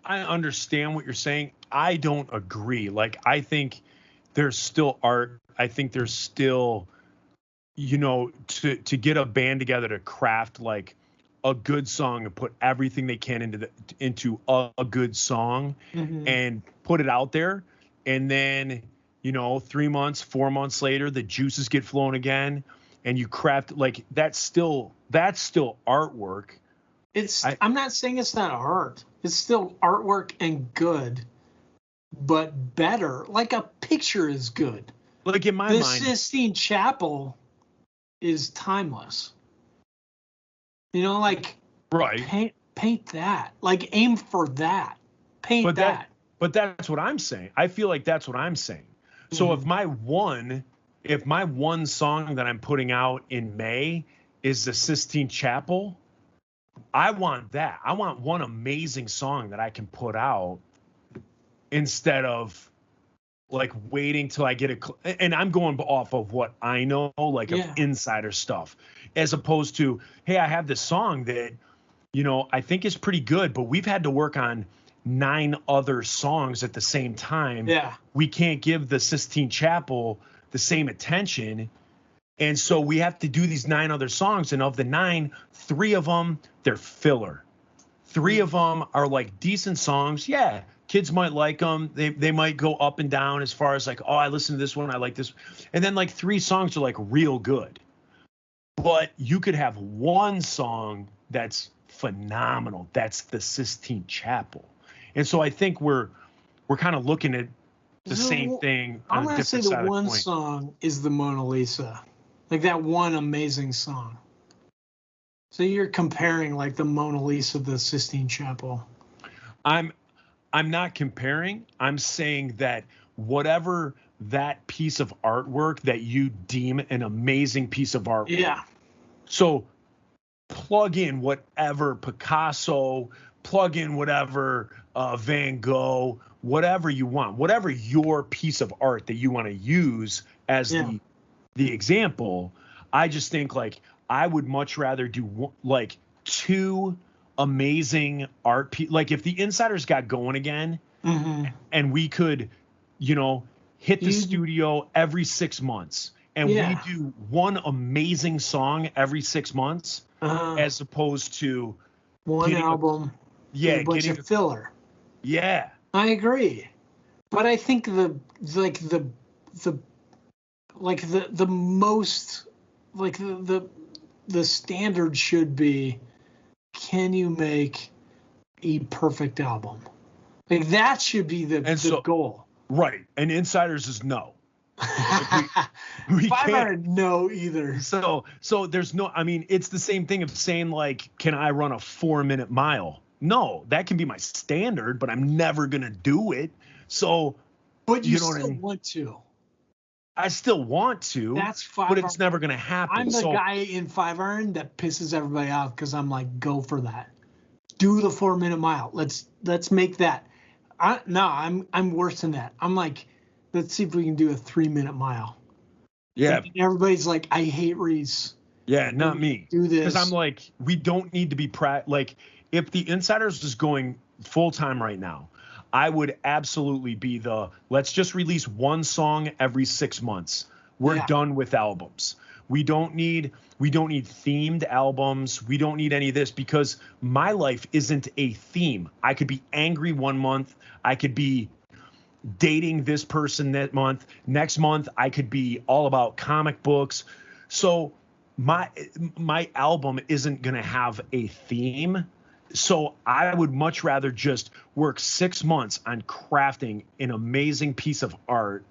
understand what you're saying. I don't agree. Like, I think there's still art. I think there's still, to get a band together to craft like a good song and put everything they can into a good song and put it out there. And then, 3 months, 4 months later, the juices get flowing again and you craft like that's still artwork. I'm not saying it's not art. It's still artwork and good, but better. Like, a picture is good. Like, in my mind, the Sistine Chapel is timeless. Like, right. Paint that. Like, aim for that. Paint that. But that's what I'm saying. I feel like that's what I'm saying. So if my one if my one song that I'm putting out in May is the Sistine Chapel, I want that. I want one amazing song that I can put out instead of like waiting till I get and I'm going off of what I know, like of insider stuff, as opposed to, hey, I have this song that, you know, I think is pretty good, but we've had to work on 9 other songs at the same time. Yeah. We can't give the Sistine Chapel the same attention. And so we have to do these 9 other songs. And of the 9, 3 of them, they're filler. 3 of them are like decent songs. Yeah. Kids might like them. They might go up and down as far as like, oh, I listen to this one, I like this. And then like 3 songs are like real good. But you could have one song that's phenomenal. That's the Sistine Chapel. And so I think we're kind of looking at the same thing. I'm going to say the one song is the Mona Lisa. Like that one amazing song. So you're comparing like the Mona Lisa, the Sistine Chapel. I'm not comparing. I'm saying that whatever that piece of artwork that you deem an amazing piece of artwork. Yeah. So plug in whatever Picasso, plug in whatever Van Gogh, whatever you want, whatever your piece of art that you want to use as the example. I just think like I would much rather do like 2 amazing art like if the Insiders got going again and we could, you know, hit the studio every 6 months and we do one amazing song every 6 months as opposed to one album a bunch of filler. Yeah, I agree, but I think the standard should be, can you make a perfect album? Like that should be the goal. Right. And Insiders is no. We can't no either. So there's no, I mean, it's the same thing of saying like, can I run a 4-minute mile? No, that can be my standard, but I'm never going to do it. So, but you know still want to. I still want to. That's 5 but it's never going to happen. I'm the guy in 5-iron that pisses everybody off because I'm like, go for that. Do the 4-minute mile. Let's make that. I'm worse than that. I'm like, let's see if we can do a 3-minute mile. Yeah. And everybody's like, I hate Reese. Yeah, not me. Do this. Because I'm like, we don't need to be like, if the Insiders is going full time right now, I would absolutely be let's just release one song every 6 months. We're done with albums. We don't need themed albums. We don't need any of this because my life isn't a theme. I could be angry one month. I could be dating this person that month. Next month, I could be all about comic books. So my album isn't going to have a theme. So I would much rather just work 6 months on crafting an amazing piece of art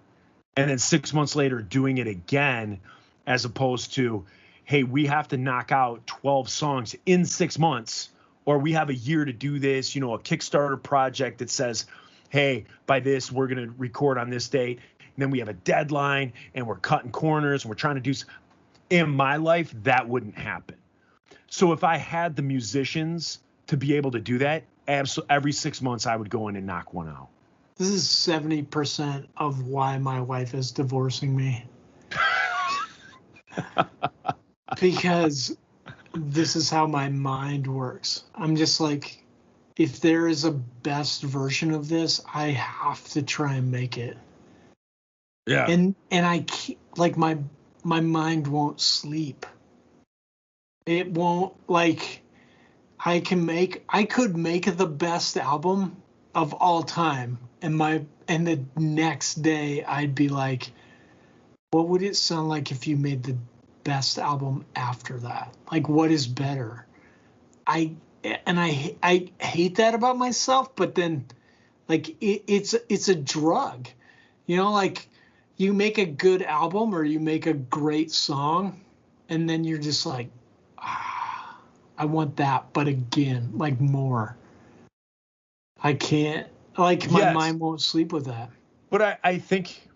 and then 6 months later doing it again, as opposed to, hey, we have to knock out 12 songs in 6 months, or we have a year to do this, you know, a Kickstarter project that says, hey, by this, we're going to record on this date. And then we have a deadline and we're cutting corners and we're trying to do. In my life, that wouldn't happen. So if I had the musicians to be able to do that, every 6 months I would go in and knock one out. This is 70% of why my wife is divorcing me. Because this is how my mind works. I'm just like, if there is a best version of this, I have to try and make it. Yeah. And I keep, like my mind won't sleep. It won't, like, I could make the best album of all time, and the next day I'd be like, what would it sound like if you made the best album after that? Like, what is better? I hate that about myself, but then like it's a drug, you know, like you make a good album or you make a great song and then you're just like, I want that, but again, like more. I can't, like my mind won't sleep with that. But I think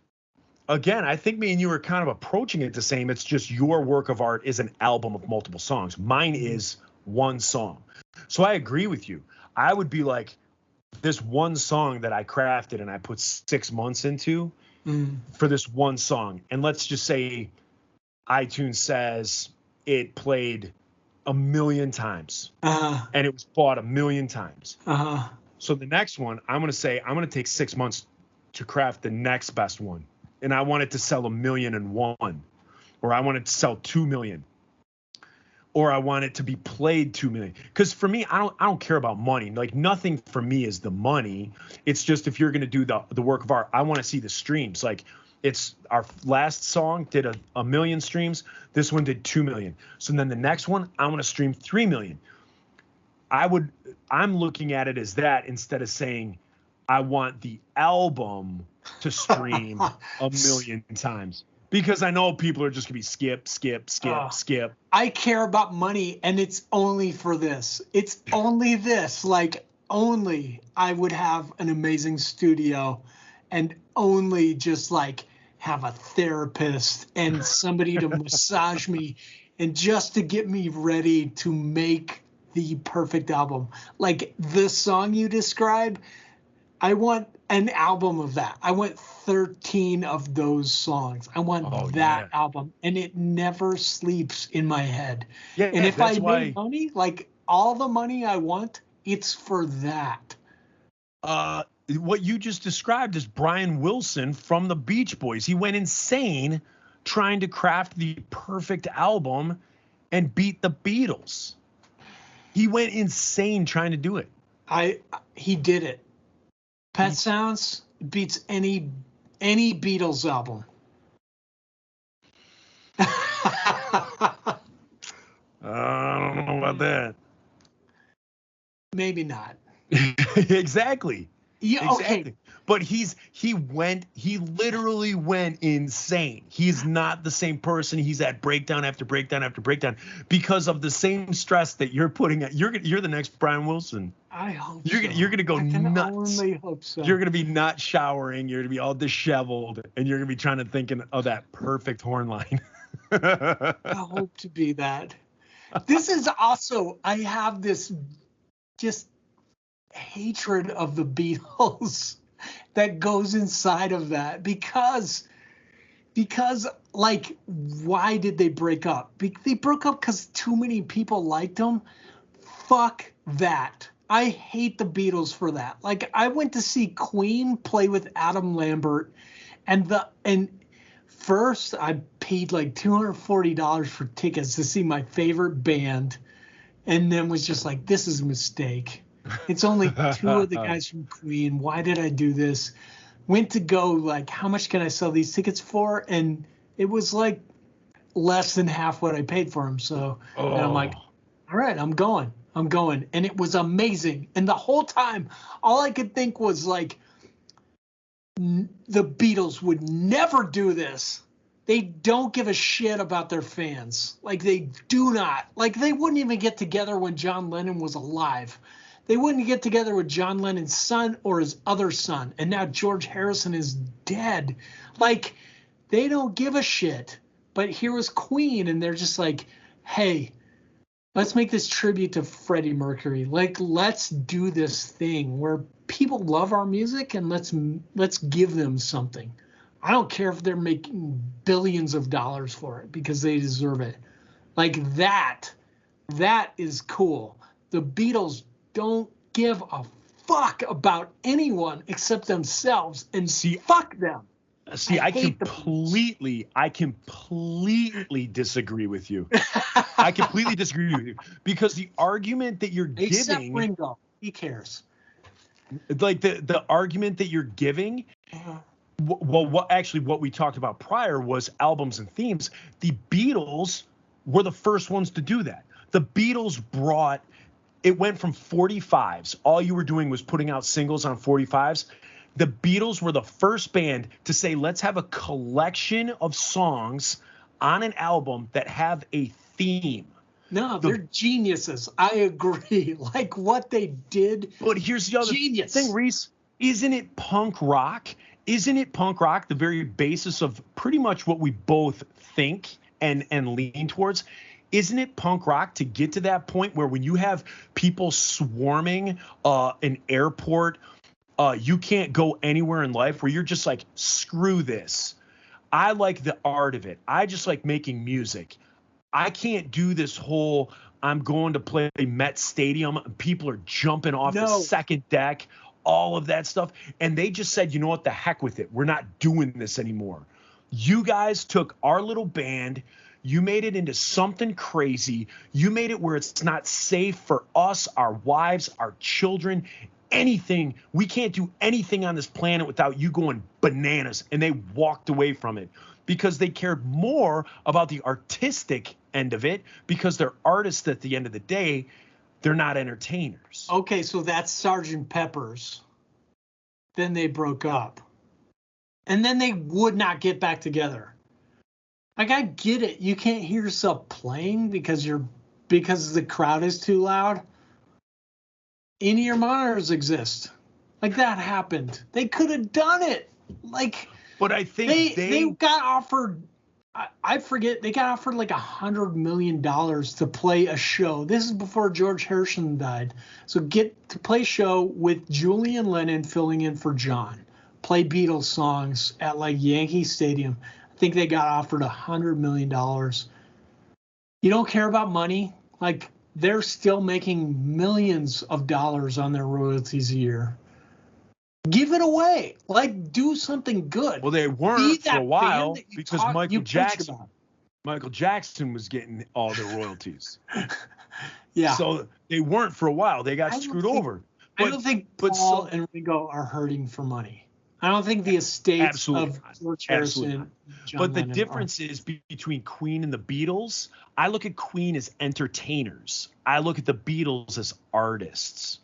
again, I think me and you are kind of approaching it the same. It's just your work of art is an album of multiple songs. Mine is one song. So I agree with you. I would be like, this one song that I crafted and I put 6 months into for this one song. And let's just say iTunes says it played 1 million times and it was bought 1 million times. So the next one, I'm going to say, I'm going to take 6 months to craft the next best one. And I want it to sell 1,000,001, or I want it to sell 2 million, or I want it to be played 2 million. Because for me, I don't care about money. Like, nothing for me is the money. It's just, if you're going to do the work of art, I want to see the streams. Like, it's our last song did a million streams. This one did 2 million. So then the next one, I want to stream 3 million. I'm looking at it as that, instead of saying I want the album to stream 1 million times, because I know people are just gonna be skip. I care about money, and it's only for this. It's only this. Like, only I would have an amazing studio, and only just like have a therapist and somebody to massage me, and just to get me ready to make the perfect album. Like the song you describe, I want an album of that. I want 13 of those songs. I want that album, and it never sleeps in my head. Yeah, and if I make money, like all the money I want, it's for that. What you just described is Brian Wilson from the Beach Boys. He went insane trying to craft the perfect album and beat the Beatles. He went insane trying to do it. He did it. Pet Sounds beats any Beatles album. I don't know about that. Maybe not. Exactly. Yeah, exactly. Okay. But he literally went insane. He's not the same person. He's at breakdown after breakdown after breakdown because of the same stress that you're putting at. You're the next Brian Wilson. I hope you're gonna go nuts. I only hope so. You're gonna be not showering. You're gonna be all disheveled, and you're gonna be trying to think of that perfect horn line. I hope to be that. This is also, I have this just hatred of the Beatles that goes inside of that, because like, why did they break up? They broke up because too many people liked them. Fuck that. I hate the Beatles for that. Like, I went to see Queen play with Adam Lambert, and first I paid like $240 for tickets to see my favorite band, and then was just like, this is a mistake. It's only two of the guys from Queen. Why did I do this? Went to go, like, how much can I sell these tickets for? And it was like less than half what I paid for them. So and I'm like, all right, I'm going. And it was amazing. And the whole time, all I could think was like, the Beatles would never do this. They don't give a shit about their fans. Like, they do not. Like, they wouldn't even get together when John Lennon was alive. They wouldn't get together with John Lennon's son or his other son. And now George Harrison is dead. Like, they don't give a shit. But here was Queen, and they're just like, hey, let's make this tribute to Freddie Mercury. Like, let's do this thing where people love our music, and let's give them something. I don't care if they're making billions of dollars for it, because they deserve it. Like, that is cool. The Beatles don't give a fuck about anyone except themselves, and fuck them. See, I completely disagree with you. I completely disagree with you, because the argument that you're giving, except Ringo, he cares. Like, the argument that you're giving, well, what we talked about prior was albums and themes. The Beatles were the first ones to do that. The Beatles it went from 45s. All you were doing was putting out singles on 45s. The Beatles were the first band to say, let's have a collection of songs on an album that have a theme. No, they're geniuses. I agree. Like, what they did. But here's the other thing, Reese. Isn't it punk rock isn't it punk rock the very basis of pretty much what we both think and lean towards? Isn't it punk rock to get to that point where when you have people swarming an airport, you can't go anywhere in life, where you're just like, screw this. I like the art of it. I just like making music. I can't do this whole, I'm going to play Met Stadium. People are jumping off the second deck, all of that stuff. And they just said, you know what, the heck with it. We're not doing this anymore. You guys took our little band, you made it into something crazy. You made it where it's not safe for us, our wives, our children, anything. We can't do anything on this planet without you going bananas. And they walked away from it because they cared more about the artistic end of it, because they're artists at the end of the day. They're not entertainers. Okay, so that's Sgt. Pepper's. Then they broke up. And then they would not get back together. Like, I get it. You can't hear yourself playing because the crowd is too loud. In-ear monitors exist. Like, that happened. They could have done it. Like, but I think they got offered. I forget. They got offered like $100 million to play a show. This is before George Harrison died. So get to play a show with Julian Lennon filling in for John. Play Beatles songs at like Yankee Stadium. I think they got offered $100 million. You don't care about money? Like, they're still making millions of dollars on their royalties a year. Give it away. Like, do something good. Well, they weren't for a while because Michael Jackson was getting all the royalties. Yeah. So they weren't for a while. They got screwed over. I don't think Paul and Ringo are hurting for money. I don't think the estates of George Harrison. But the difference is between Queen and the Beatles. I look at Queen as entertainers. I look at the Beatles as artists.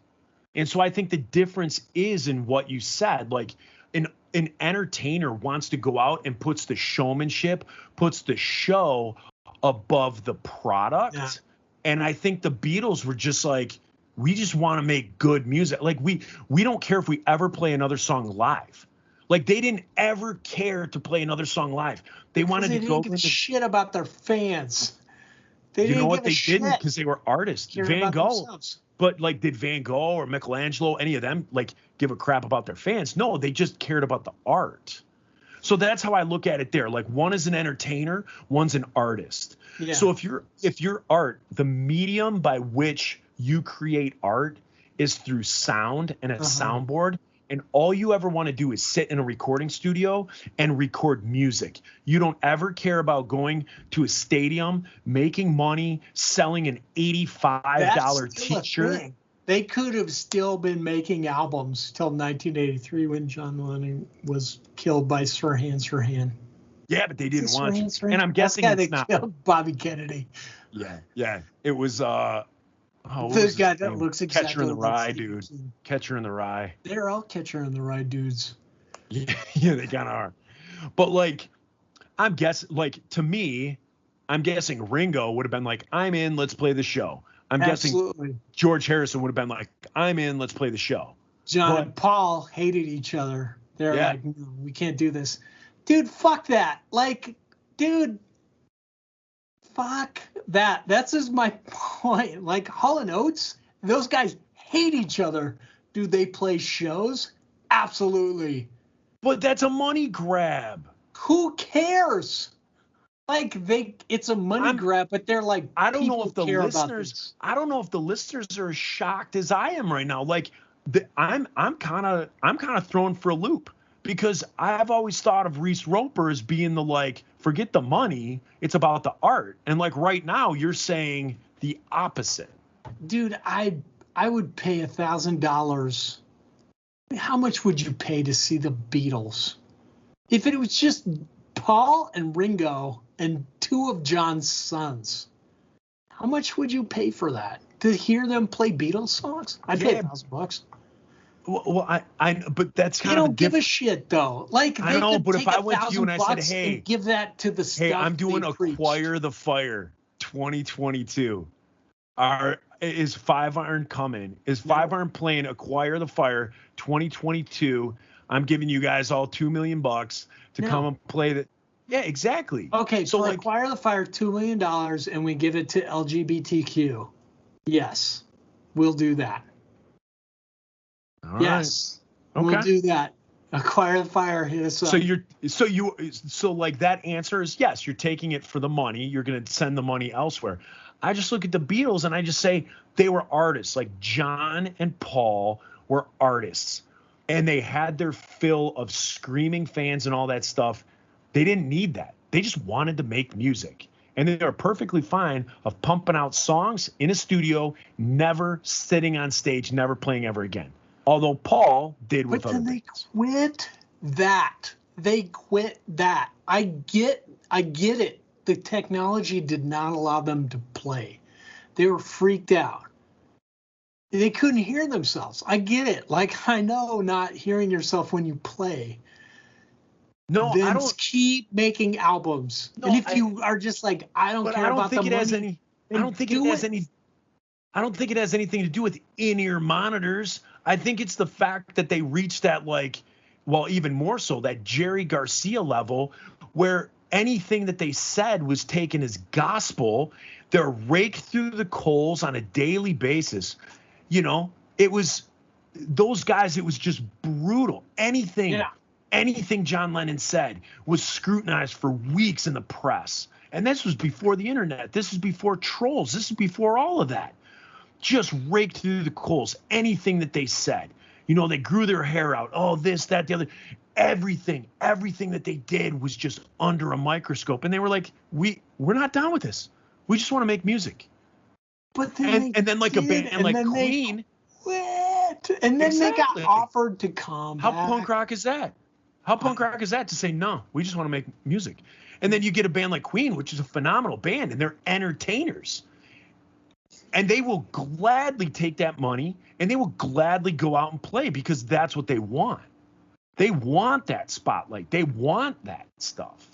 And so I think the difference is in what you said. Like, an entertainer wants to go out and puts the showmanship, puts the show above the product. Yeah. And I think the Beatles were just like, we just want to make good music. Like, we don't care if we ever play another song live. Like, they didn't ever care to play another song live. They wanted to go give a shit about their fans. You know what? They didn't, because they were artists. Van Gogh. But like, did Van Gogh or Michelangelo, any of them, like, give a crap about their fans? No, they just cared about the art. So that's how I look at it there. Like, one is an entertainer, one's an artist. Yeah. So if your art, the medium by which you create art is through sound and a soundboard, and all you ever want to do is sit in a recording studio and record music. You don't ever care about going to a stadium, making money, selling an $85 t-shirt. They could have still been making albums till 1983 when John Lennon was killed by Sirhan Sirhan. Yeah, but they didn't want to. And I'm guessing it's not. Killed Bobby Kennedy. Yeah. It was this guy that looks exactly Catcher in the Rye, dude. Catcher in the Rye. They're all Catcher in the Rye dudes. Yeah, they kind of are. But like, I'm guessing, like, to me, I'm guessing Ringo would have been like, I'm in, let's play the show. I'm guessing George Harrison would have been like, I'm in, let's play the show. John and Paul hated each other. They're like, no, we can't do this. Dude, fuck that. Like, dude, fuck that. That's just my point. Like, Hall & Oates, those guys hate each other. Do they play shows? Absolutely. But that's a money grab. Who cares? Like, it's a money grab, but they're like, I don't know if the listeners are as shocked as I am right now. Like, I'm kind of thrown for a loop, because I've always thought of Reese Roper as being the, like, forget the money, it's about the art. And like, right now you're saying the opposite. Dude, I would pay $1,000. How much would you pay to see the Beatles? If it was just Paul and Ringo and two of John's sons, how much would you pay for that? To hear them play Beatles songs? I'd pay $1,000. Well, but that's kind of. They don't give a shit though. Like, I know, but if I went to you and I said, "Hey, give that to the stuff I'm doing Acquire the Fire 2022. Is 5 Iron coming? Is 5 Iron playing Acquire the Fire 2022? I'm giving you guys all $2 million to come and play that. Yeah, exactly. Okay, so like Acquire the Fire, $2 million, and we give it to LGBTQ. Yes, we'll do that. All yes, right. Okay. We'll do that. Acquire the Fire, hit us up. So like that answer is yes, you're taking it for the money. You're going to send the money elsewhere. I just look at the Beatles and I just say they were artists. Like John and Paul were artists, and they had their fill of screaming fans and all that stuff. They didn't need that. They just wanted to make music. And they were perfectly fine of pumping out songs in a studio, never sitting on stage, never playing ever again. Although Paul did with other bands. But then they quit that. They quit that. I get it. The technology did not allow them to play. They were freaked out. They couldn't hear themselves. I get it. Like, I know not hearing yourself when you play. No, then I don't keep making albums. No, and if you are just like, I don't care about the money. I don't think it has anything to do with in-ear monitors. I think it's the fact that they reached that, like, well, even more so, that Jerry Garcia level where anything that they said was taken as gospel. They're raked through the coals on a daily basis. You know, it was those guys. It was just brutal. Anything John Lennon said was scrutinized for weeks in the press. And this was before the internet. This was before trolls. This is before all of that. Just raked through the coals. Anything that they said. You know, they grew their hair out. Oh, this, that, the other. Everything that they did was just under a microscope. And they were like, we're not down with this. We just want to make music. But then and then like a band and like Queen. And then they got offered to come back. How punk rock is that? How punk rock is that to say, no, we just want to make music? And then you get a band like Queen, which is a phenomenal band, and they're entertainers. And they will gladly take that money, and they will gladly go out and play because that's what they want. They want that spotlight. They want that stuff.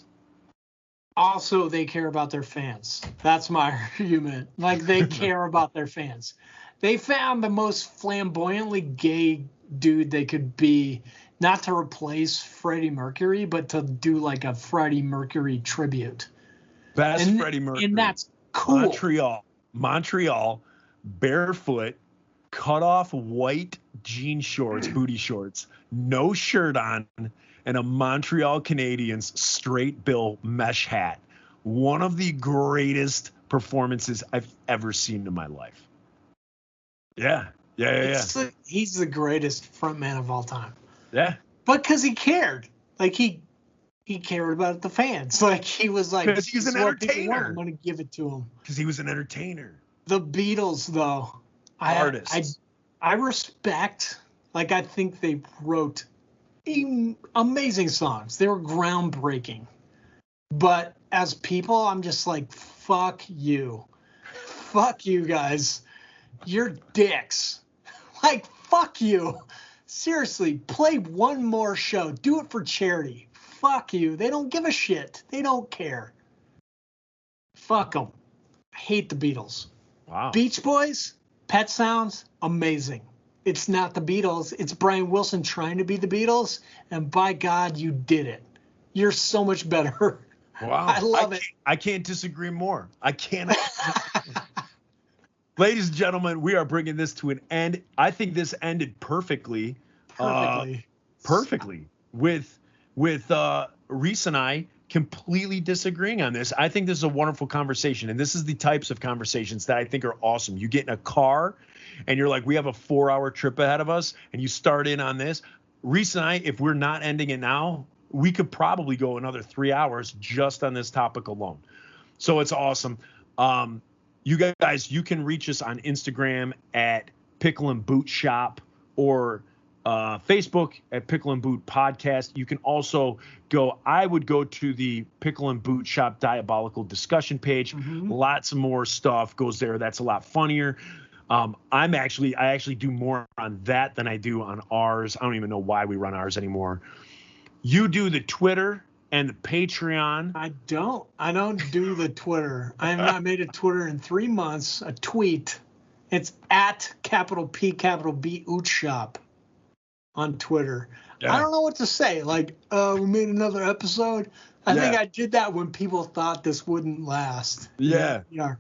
Also, they care about their fans. That's my argument. Like, they care about their fans. They found the most flamboyantly gay dude they could be, not to replace Freddie Mercury, but to do like a Freddie Mercury tribute. Freddie Mercury. And that's cool. Montreal, barefoot, cut off white jean shorts, booty shorts, no shirt on, and a Montreal Canadiens straight bill mesh hat. One of the greatest performances I've ever seen in my life. Yeah. He's the greatest frontman of all time. Yeah. But because he cared. Like, he cared about the fans. Like, he was like, because he's an entertainer. I'm going to give it to him. Because he was an entertainer. The Beatles, though. Artists. I respect, like, I think they wrote amazing songs. They were groundbreaking. But as people, I'm just like, fuck you. Fuck you guys. You're dicks. Like, fuck you. Seriously, play one more show. Do it for charity. Fuck you. They don't give a shit. They don't care. Fuck them. I hate the Beatles. Wow. Beach Boys, Pet Sounds, amazing. It's not the Beatles. It's Brian Wilson trying to be the Beatles, and by God, you did it. You're so much better. Wow. I love it. I can't disagree more. I cannot. Ladies and gentlemen, we are bringing this to an end. I think this ended perfectly. Perfectly. With Reese and I completely disagreeing on this. I think this is a wonderful conversation, and this is the types of conversations that I think are awesome. You get in a car, and you're like, we have a 4-hour trip ahead of us, and you start in on this. Reese and I, if we're not ending it now, we could probably go another 3 hours just on this topic alone. So it's awesome. You guys, you can reach us on Instagram at Pickle and Boot Shop or Facebook at Pickle and Boot Podcast. You can also I would go to the Pickle and Boot Shop Diabolical discussion page. Mm-hmm. Lots more stuff goes there. That's a lot funnier. I actually do more on that than I do on ours. I don't even know why we run ours anymore. You do the Twitter and the Patreon. I don't do the Twitter. I have not made a Twitter in 3 months. A tweet. It's at capital P, capital B, Oot Shop. on Twitter. Yeah. I don't know what to say. Like, we made another episode. I think I did that when people thought this wouldn't last. Yeah. Yeah.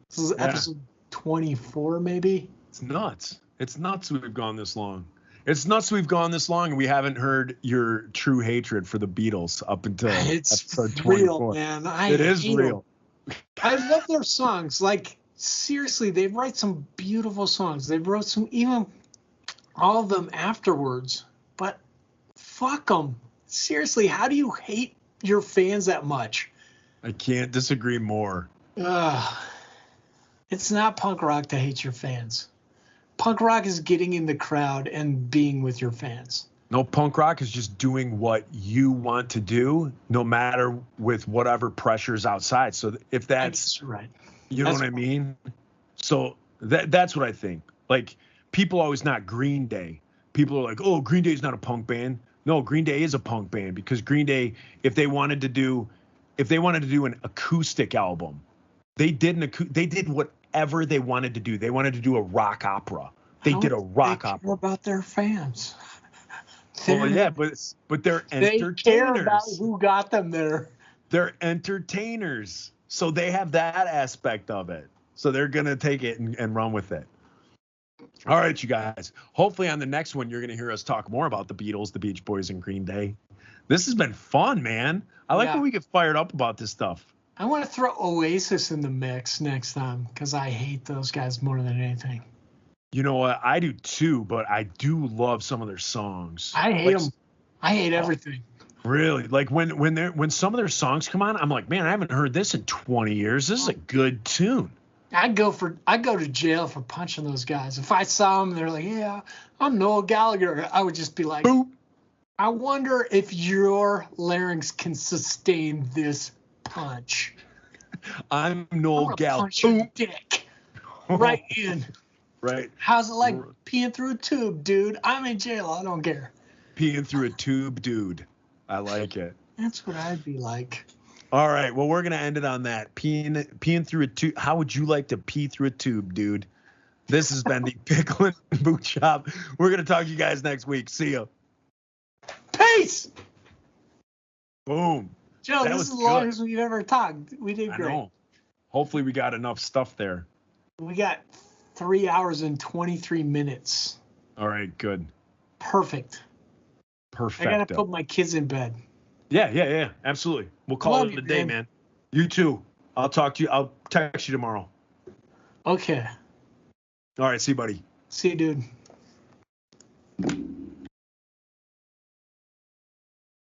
This is episode 24, maybe. It's nuts. It's nuts we've gone this long. It's nuts we've gone this long and we haven't heard your true hatred for the Beatles up until episode 24. Real, man. It is real. I love their songs. Like, seriously, they write some beautiful songs. They wrote some, even all of them afterwards. But fuck them. Seriously, how do you hate your fans that much? I can't disagree more. It's not punk rock to hate your fans. Punk rock is getting in the crowd and being with your fans. No, punk rock is just doing what you want to do, no matter with whatever pressures outside. So if that's right, you know what I mean? So that's what I think. Like, people always knock Green Day. People are like, oh, Green Day's not a punk band. No, Green Day is a punk band, because Green Day, if they wanted to do an acoustic album, they did whatever they wanted to do. They wanted to do a rock opera. They did a rock opera. Care about their fans. Well, yeah, but they're entertainers. They care about who got them there. They're entertainers, so they have that aspect of it. So they're gonna take it and run with it. All right, you guys. Hopefully on the next one, you're gonna hear us talk more about the Beatles, the Beach Boys, and Green Day. This has been fun, man. I like when we get fired up about this stuff. I want to throw Oasis in the mix next time, because I hate those guys more than anything. You know what? I do too, but I do love some of their songs. I hate them. I hate everything. Really? Like when some of their songs come on, I'm like, man, I haven't heard this in 20 years. This is a good tune. I'd go to jail for punching those guys. If I saw them, they're like, yeah, I'm Noel Gallagher. I would just be like, boop. I wonder if your larynx can sustain this punch. I'm Noel Gallagher. Punch your dick right in. Right. How's it like peeing through a tube, dude? I'm in jail. I don't care. Peeing through a tube, dude. I like it. That's what I'd be like. All right. Well, we're going to end it on that. Peeing through a tube. How would you like to pee through a tube, dude? This has been the Pickle and Boot Shop. We're going to talk to you guys next week. See ya. Peace. Boom. Joe, this is the longest we've ever talked. We did great. I know. Hopefully we got enough stuff there. We got 3 hours and 23 minutes. All right, good. Perfect. I got to put my kids in bed. Yeah. Absolutely. We'll call it a day, man. You too. I'll talk to you. I'll text you tomorrow. Okay. All right. See you, buddy. See you, dude.